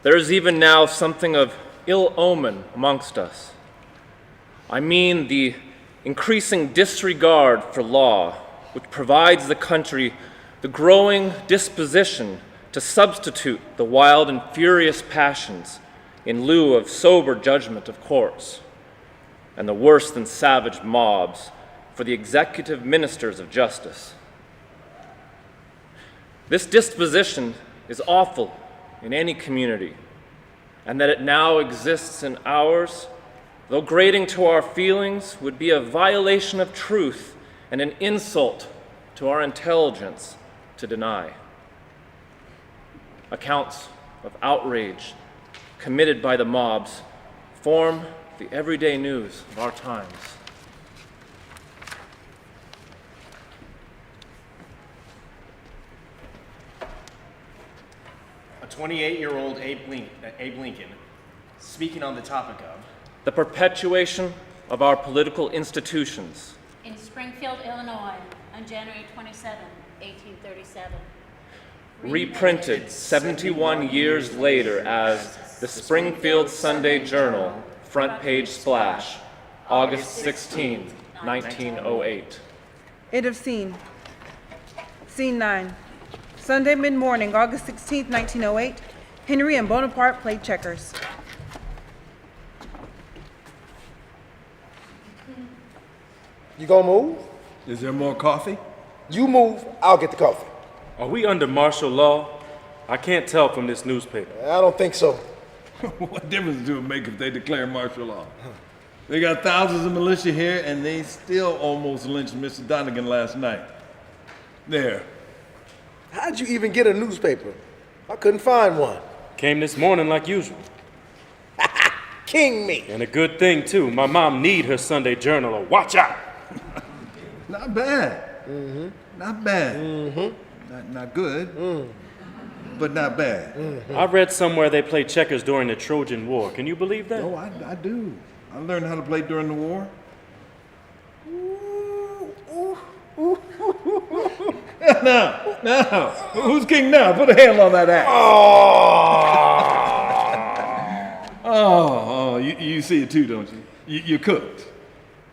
S9: there is even now something of ill omen amongst us. I mean the increasing disregard for law, which provides the country the growing disposition to substitute the wild and furious passions in lieu of sober judgment of courts, and the worse than savage mobs for the executive ministers of justice. This disposition is awful in any community, and that it now exists in ours, though grating to our feelings, would be a violation of truth and an insult to our intelligence to deny. Accounts of outrage committed by the mobs form the everyday news of our times.
S8: A 28-year-old Abe Lincoln, speaking on the topic of
S9: The perpetuation of our political institutions.
S10: In Springfield, Illinois, on January 27, 1837.
S9: Reprinted 71 years later as the Springfield Sunday Journal, front page splash, August 16, 1908.
S1: End of scene. Scene 9. Sunday mid-morning, August 16, 1908. Henry and Bonaparte played checkers.
S3: You gonna move?
S2: Is there more coffee?
S3: You move, I'll get the coffee.
S6: Are we under martial law? I can't tell from this newspaper.
S3: I don't think so.
S2: What difference do it make if they declare martial law? They got thousands of militia here, and they still almost lynched Mr. Donegan last night. There.
S3: How'd you even get a newspaper? I couldn't find one.
S6: Came this morning like usual.
S3: King me.
S6: And a good thing, too. My mom need her Sunday journal. Watch out!
S2: Not bad. Mm-hmm. Not bad. Mm-hmm. Not good, but not bad.
S3: Mm-hmm.
S6: I read somewhere they played checkers during the Trojan War. Can you believe that?
S2: Oh, I do. I learned how to play during the war. Now, who's king now? Put a hand on that axe. Oh, you see it too, don't you? You're cooked.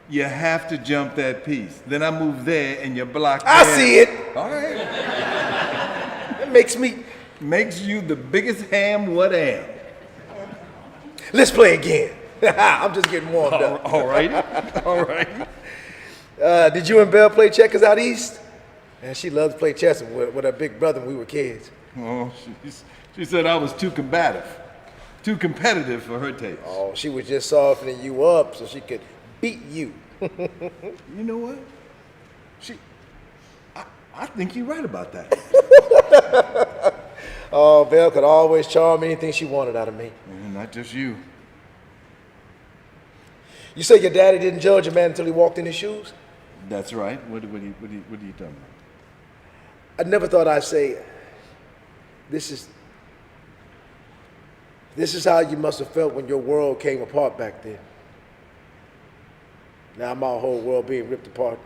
S2: You have to jump that piece. Then I move there and you block
S3: I
S2: there.
S3: see it.
S2: All right.
S3: It makes
S2: you the biggest ham what am.
S3: Let's play again. I'm just getting warmed up.
S2: All right. All right.
S3: Did you and Belle play checkers out east? And she loved to play chess with her big brother when we were kids.
S2: Oh, she said I was too combative, too competitive for her taste.
S3: Oh, she was just softening you up so she could beat you.
S2: You know what? I think you're right about that.
S3: Oh, Belle could always charm anything she wanted out of me.
S2: Not just you.
S3: You say your daddy didn't judge a man until he walked in his shoes?
S2: That's right. What are you talking about?
S3: I never thought I'd say, this is how you must have felt when your world came apart back then. Now my whole world being ripped apart.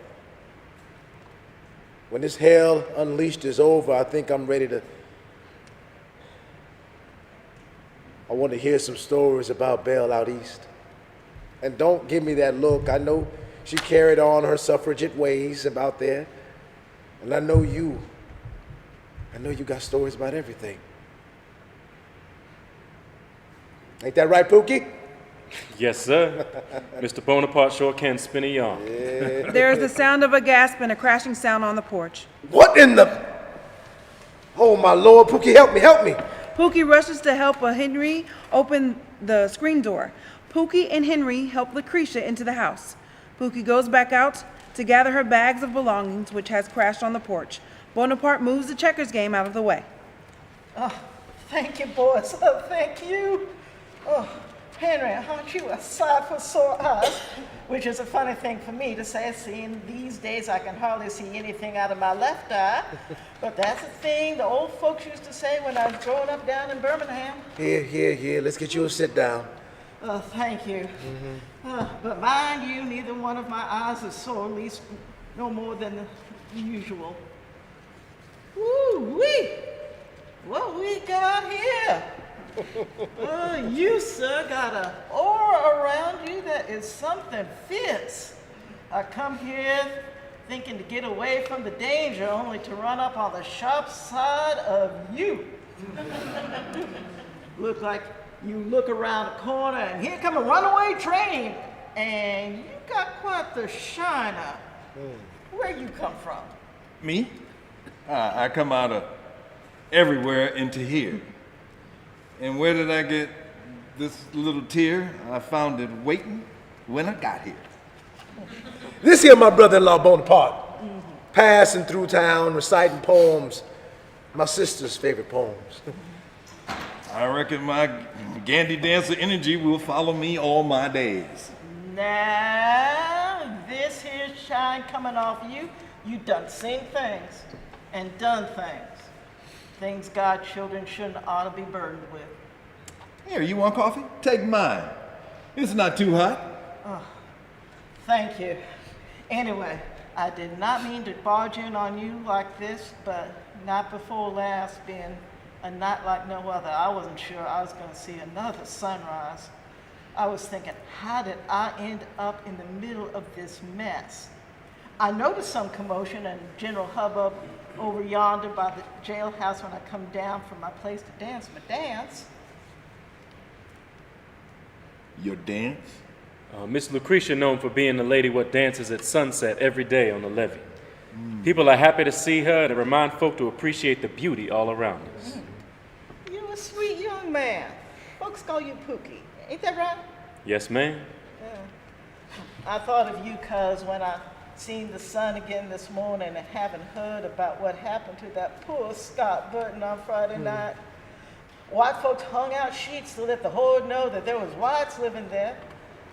S3: When this hell unleashed is over, I think I'm ready to... I want to hear some stories about Belle out east. And don't give me that look. I know she carried on her suffragette ways about there. And I know you got stories about everything. Ain't that right, Pookie?
S6: Yes, sir. Mr. Bonaparte sure can spin a yarn.
S3: Yeah.
S1: There is the sound of a gasp and a crashing sound on the porch.
S3: What in the... Oh, my Lord, Pookie, help me, help me.
S1: Pookie rushes to help Henry open the screen door. Pookie and Henry help Lucretia into the house. Pookie goes back out to gather her bags of belongings, which has crashed on the porch. Bonaparte moves the checkers game out of the way.
S7: Oh, thank you, boys. Oh, thank you. Oh, Henry, aren't you a sight for sore eyes? Which is a funny thing for me to say, seeing these days I can hardly see anything out of my left eye. But that's a thing the old folks used to say when I was growing up down in Birmingham.
S3: Here. Let's get you a sit down.
S7: Oh, thank you. But mind you, neither one of my eyes is sore, at least no more than the usual. Woo-wee! What we got here? You, sir, got an aura around you that is something fierce. I come here thinking to get away from the danger, only to run up on the sharp side of you. Look like you look around the corner and here come a runaway train, and you got quite the shiner. Where you come from?
S2: Me? I come out of everywhere into here. And where did I get this little tear? I found it waiting when I got here.
S3: This here my brother-in-law Bonaparte, passing through town, reciting poems, my sister's favorite poems.
S2: I reckon my Gandhi dancer energy will follow me all my days.
S7: Now, this here shine coming off you done seen things and done things. Things God children shouldn't ought to be burdened with.
S2: Here, you want coffee? Take mine. It's not too hot.
S7: Thank you. Anyway, I did not mean to barge in on you like this, but night before last being a night like no other, I wasn't sure I was going to see another sunrise. I was thinking, how did I end up in the middle of this mess? I noticed some commotion and general hubbub over yonder by the jailhouse when I come down from my place to dance my dance.
S2: Your dance?
S6: Miss Lucretia known for being the lady what dances at sunset every day on the levee. People are happy to see her and to remind folk to appreciate the beauty all around us.
S7: You're a sweet young man. Folks call you Pookie. Ain't that right?
S6: Yes, ma'am.
S7: Yeah. I thought of you, cuz when I seen the sun again this morning and haven't heard about what happened to that poor Scott Burton on Friday night. White folks hung out sheets to let the horde know that there was whites living there.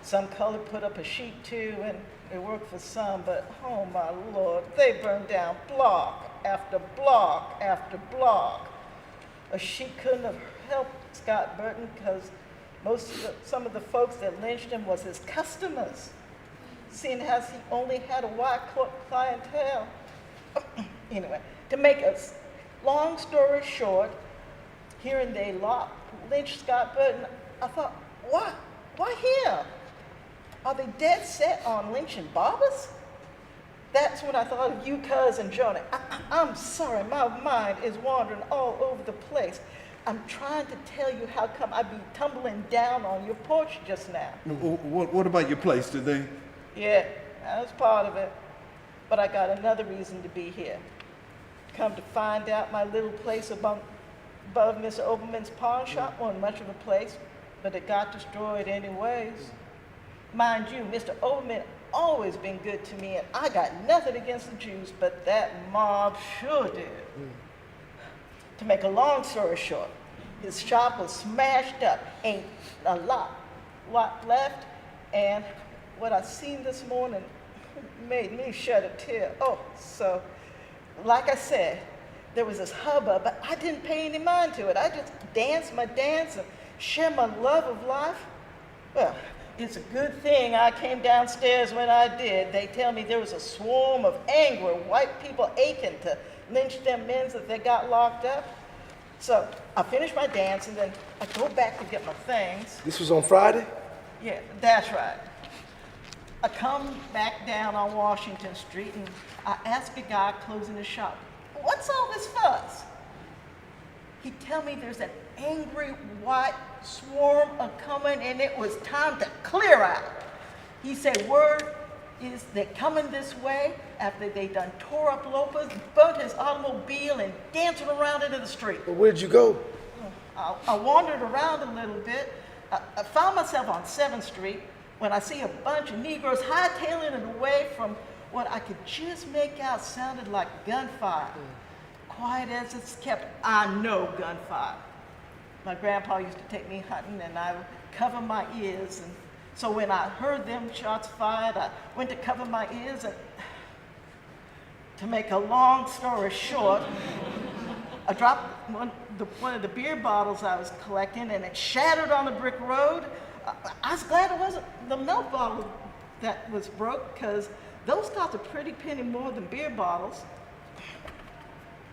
S7: Some colored put up a sheet too, and it worked for some, but oh my Lord, they burned down block after block after block. A sheet couldn't have helped Scott Burton because some of the folks that lynched him was his customers, seeing as he only had a white clientele. Anyway, to make a long story short, hearing they lynched Scott Burton, I thought, what? Why him? Are they dead set on lynching barbers? That's when I thought of you, cousin Joannie. I'm sorry, my mind is wandering all over the place. I'm trying to tell you how come I be tumbling down on your porch just now.
S2: What about your place? Did they?
S7: Yeah, that was part of it. But I got another reason to be here. Come to find out, my little place above Mr. Oberman's pawn shop wasn't much of a place, but it got destroyed anyways. Mind you, Mr. Oberman always been good to me, and I got nothing against the Jews, but that mob sure did. To make a long story short, his shop was smashed up, ain't a lot left, and what I seen this morning made me shed a tear. Oh, so, like I said, there was this hubbub, but I didn't pay any mind to it. I just danced my dance and shared my love of life. Well, it's a good thing I came downstairs when I did. They tell me there was a swarm of angry white people aching to lynch them men that they got locked up. So I finished my dance and then I go back to get my things.
S3: This was on Friday?
S7: Yeah, that's right. I come back down on Washington Street and I ask a guy closing the shop, what's all this fuss? He tell me there's an angry white swarm a-coming and it was time to clear out. He said word is they're coming this way after they done tore up Lopez, burnt his automobile and dancing around into the street.
S3: Well, where'd you go?
S7: I wandered around a little bit. I found myself on 7th Street when I see a bunch of Negroes hightailing it away from what I could just make out sounded like gunfire. Quiet as it's kept, I know gunfire. My grandpa used to take me hunting and I would cover my ears. And so when I heard them shots fired, I went to cover my ears and to make a long story short, I dropped one of the beer bottles I was collecting and it shattered on the brick road. I was glad it wasn't the milk bottle that was broke because those cost a pretty penny more than beer bottles.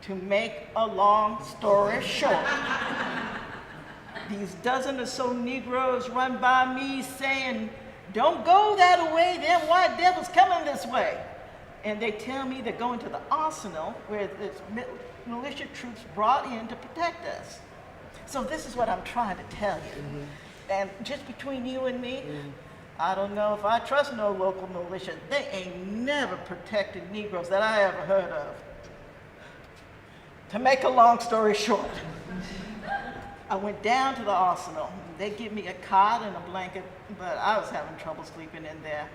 S7: To make a long story short, these dozen or so Negroes run by me saying, don't go that way, them white devils coming this way. And they tell me they're going to the arsenal where there's militia troops brought in to protect us. So this is what I'm trying to tell you. And just between you and me, I don't know if I trust no local militia. They ain't never protected Negroes that I ever heard of. To make a long story short, I went down to the arsenal. They give me a cot and a blanket, but I was having trouble sleeping in there.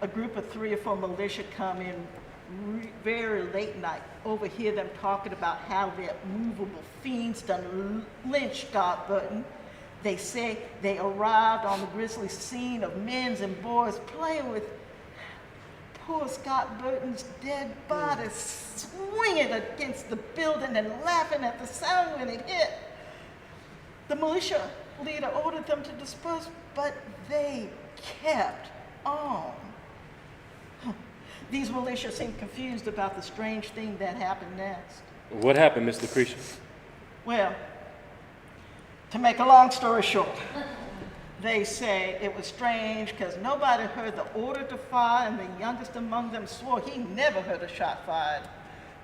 S7: A group of 3 or 4 militia come in very late night, overhear them talking about how their movable fiends done lynched God Burton. They say they arrived on the grisly scene of men and boys playing with poor Scott Burton's dead body, swinging against the building and laughing at the sound when it hit. The militia leader ordered them to disperse, but they kept on. These militia seemed confused about the strange thing that happened next.
S6: What happened, Miss Lucretia?
S7: Well, to make a long story short, they say it was strange because nobody heard the order to fire, and the youngest among them swore he never heard a shot fired.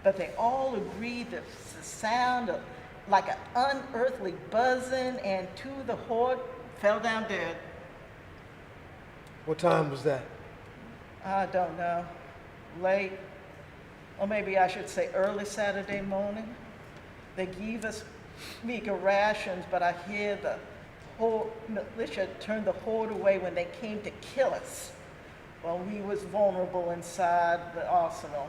S7: But they all agreed that the sound of like an unearthly buzzing, and 2 of the horde fell down dead.
S3: What time was that?
S7: I don't know. Late, or maybe I should say early Saturday morning. They gave us meager rations, but I hear the whole militia turned the horde away when they came to kill us while we was vulnerable inside the arsenal.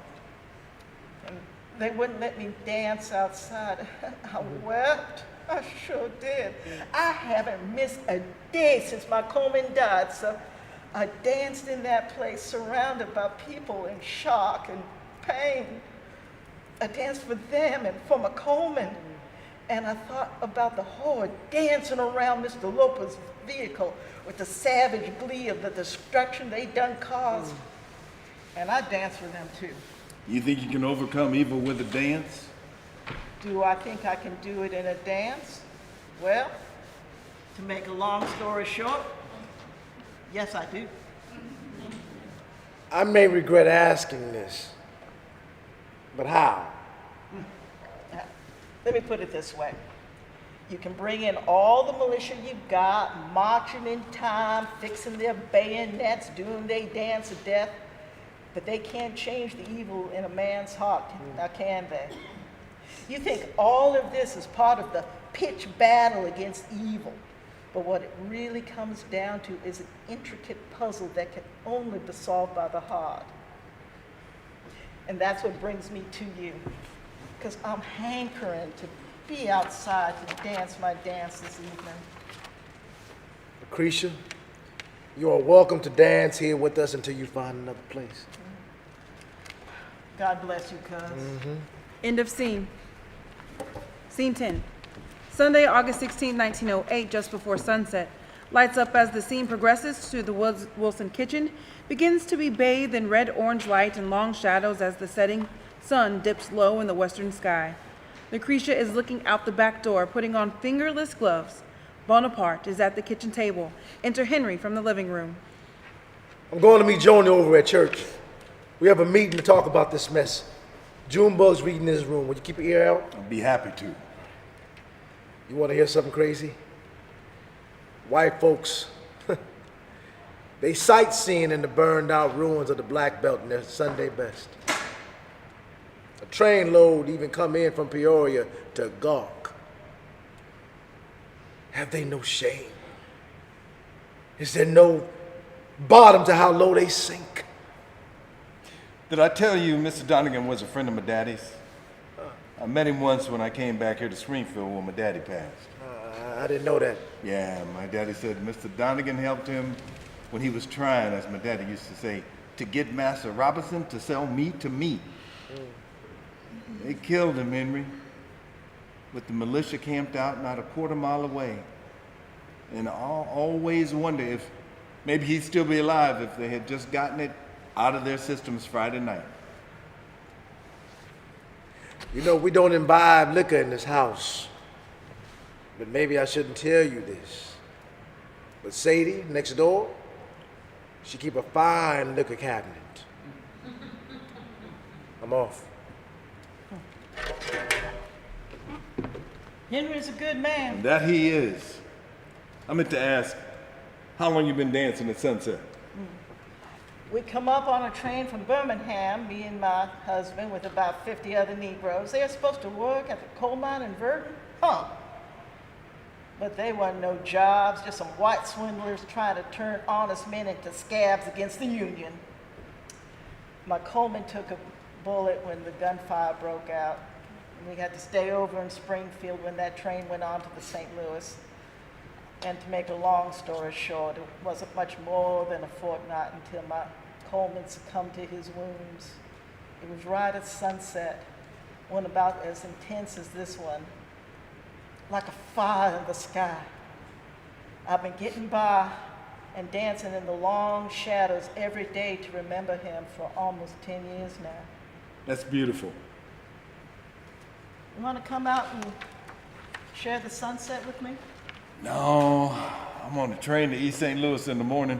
S7: And they wouldn't let me dance outside. I wept. I sure did. I haven't missed a day since my Coleman died, so I danced in that place surrounded by people in shock and pain. I danced for them and for McColeman. And I thought about the horde dancing around Mr. Loper's vehicle with the savage glee of the destruction they done caused. And I danced for them too.
S2: You think you can overcome evil with a dance?
S7: Do I think I can do it in a dance? Well, to make a long story short, yes, I do.
S3: I may regret asking this, but how?
S7: Let me put it this way. You can bring in all the militia you got, marching in time, fixing their bayonets, doing their dance of death, but they can't change the evil in a man's heart, now can they? You think all of this is part of the pitched battle against evil, but what it really comes down to is an intricate puzzle that can only be solved by the heart. And that's what brings me to you, because I'm hankering to be outside to dance my dance this evening.
S3: Lucretia, you are welcome to dance here with us until you find another place.
S7: God bless you, cuz.
S1: End of scene. Scene 10. Sunday, August 16, 1908, just before sunset. Lights up as the scene progresses to the Wilson kitchen, begins to be bathed in red-orange light and long shadows as the setting sun dips low in the western sky. Lucretia is looking out the back door, putting on fingerless gloves. Bonaparte is at the kitchen table. Enter Henry from the living room.
S3: I'm going to meet Joannie over at church. We have a meeting to talk about this mess. Junebug's reading in his room. Would you keep your ear out?
S2: I'd be happy to.
S3: You want to hear something crazy? White folks, they sightseeing in the burned out ruins of the Black Belt in their Sunday best. A train load even come in from Peoria to gawk. Have they no shame? Is there no bottom to how low they sink?
S2: Did I tell you Mr. Donegan was a friend of my daddy's? I met him once when I came back here to Springfield when my daddy passed.
S3: I didn't know that.
S2: Yeah, my daddy said Mr. Donegan helped him when he was trying, as my daddy used to say, to get Master Robinson to sell meat to me. They killed him, Henry, with the militia camped out not a quarter mile away. And I always wonder if maybe he'd still be alive if they had just gotten it out of their systems Friday night.
S3: You know, we don't imbibe liquor in this house. But maybe I shouldn't tell you this. But Sadie, next door, she keep a fine liquor cabinet. I'm off.
S7: Henry's a good man.
S2: And that he is. I meant to ask, how long you been dancing at sunset?
S7: We come up on a train from Birmingham, me and my husband, with about 50 other Negroes. They are supposed to work at the coal mine in Burton. Huh. But they weren't no jobs, just some white swindlers trying to turn honest men into scabs against the Union. My Coleman took a bullet when the gunfire broke out. We had to stay over in Springfield when that train went on to the St. Louis. And to make a long story short, it wasn't much more than a fortnight until my Coleman succumbed to his wounds. It was right at sunset, one about as intense as this one, like a fire in the sky. I've been getting by and dancing in the long shadows every day to remember him for almost 10 years now.
S2: That's beautiful.
S7: You want to come out and share the sunset with me?
S2: No, I'm on the train to East St. Louis in the morning.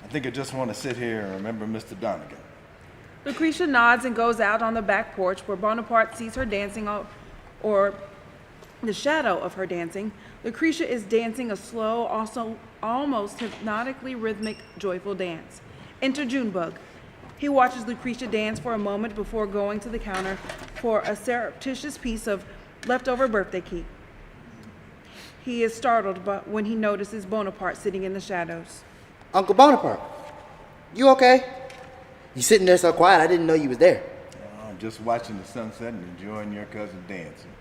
S2: I think I just want to sit here and remember Mr. Donegan.
S1: Lucretia nods and goes out on the back porch where Bonaparte sees her dancing, or the shadow of her dancing. Lucretia is dancing a slow, also almost hypnotically rhythmic, joyful dance. Enter Junebug. He watches Lucretia dance for a moment before going to the counter for a surreptitious piece of leftover birthday cake. He is startled when he notices Bonaparte sitting in the shadows.
S11: Uncle Bonaparte, you okay? You sitting there so quiet, I didn't know you was there.
S2: I'm just watching the sunset and enjoying your cousin dancing.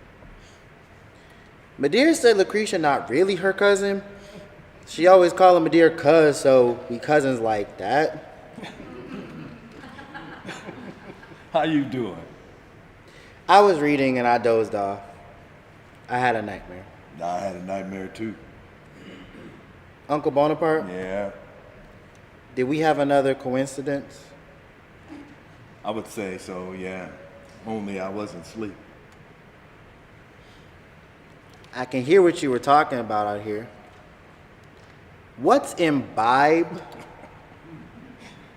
S11: Madeira said Lucretia not really her cousin. She always call him Madeira cuz, so we cousins like that.
S2: How you doing?
S11: I was reading and I dozed off. I had a nightmare.
S2: I had a nightmare too.
S11: Uncle Bonaparte?
S2: Yeah,
S11: Did we have another coincidence?
S2: I would say so, yeah. Only I wasn't asleep.
S11: I can hear what you were talking about out here. What's imbibe?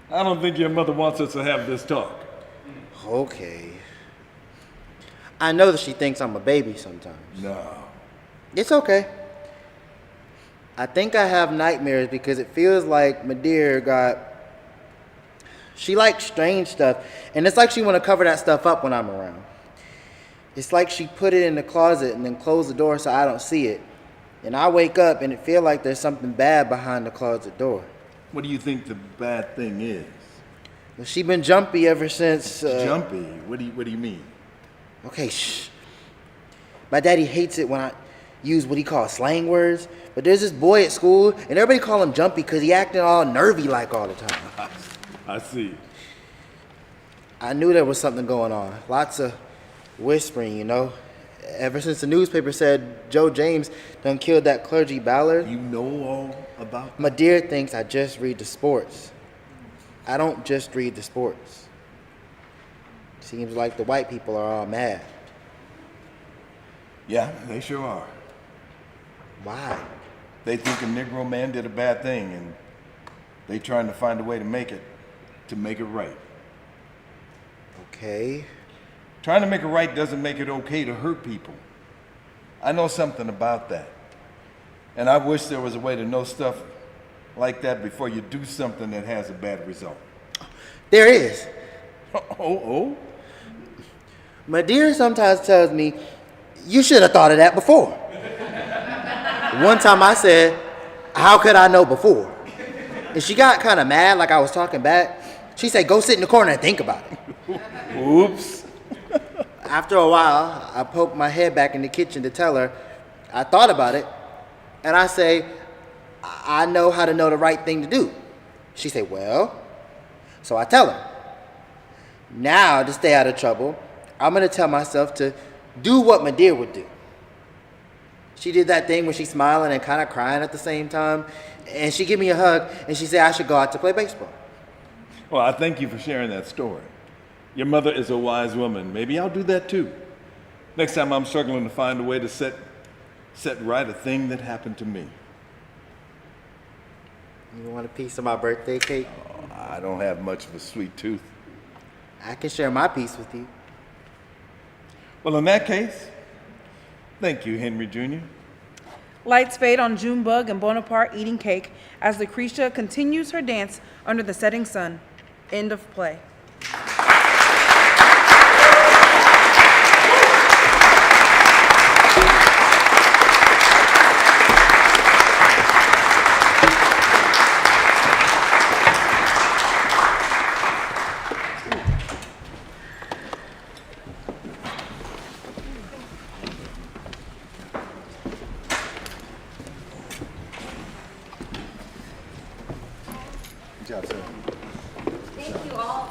S2: I don't think your mother wants us to have this talk.
S11: Okay. I know that she thinks I'm a baby sometimes.
S2: No.
S11: It's okay. I think I have nightmares because it feels like Madeira she likes strange stuff, and it's like she want to cover that stuff up when I'm around. It's like she put it in the closet and then closed the door so I don't see it. And I wake up and it feel like there's something bad behind the closet door.
S2: What do you think the bad thing is?
S11: Well, she been jumpy ever since...
S2: Jumpy? What do you mean?
S11: Okay, shh. My daddy hates it when I use what he calls slang words, but there's this boy at school, and everybody call him Jumpy because he acting all nervy like all the time.
S2: I see.
S11: I knew there was something going on. Lots of whispering, you know. Ever since the newspaper said Joe James done killed that clergy Ballard.
S2: You know all about that?
S11: Madeira thinks I just read the sports. I don't just read the sports. Seems like the white people are all mad.
S2: Yeah, they sure are.
S11: Why?
S2: They think a Negro man did a bad thing, and they trying to find a way to make it right.
S11: Okay.
S2: Trying to make it right doesn't make it okay to hurt people. I know something about that. And I wish there was a way to know stuff like that before you do something that has a bad result.
S11: There is.
S2: Oh?
S11: Madeira sometimes tells me, you should have thought of that before. One time I said, how could I know before? And she got kind of mad like I was talking back. She said, go sit in the corner and think about it.
S2: Oops.
S11: After a while, I poked my head back in the kitchen to tell her I thought about it, and I say, I know how to know the right thing to do. She say, well, so I tell her. Now, to stay out of trouble, I'm going to tell myself to do what Madeira would do. She did that thing when she's smiling and kind of crying at the same time, and she gave me a hug, and she said I should go out to play baseball.
S2: Well, I thank you for sharing that story. Your mother is a wise woman. Maybe I'll do that too. Next time I'm struggling to find a way to set right a thing that happened to me.
S11: You want a piece of my birthday cake?
S2: Oh, I don't have much of a sweet tooth.
S11: I can share my piece with you.
S2: Well, in that case, thank you, Henry Jr.
S1: Lights fade on Junebug and Bonaparte eating cake as Lucretia continues her dance under the setting sun. End of play.
S12: job, sir.
S10: Thank you all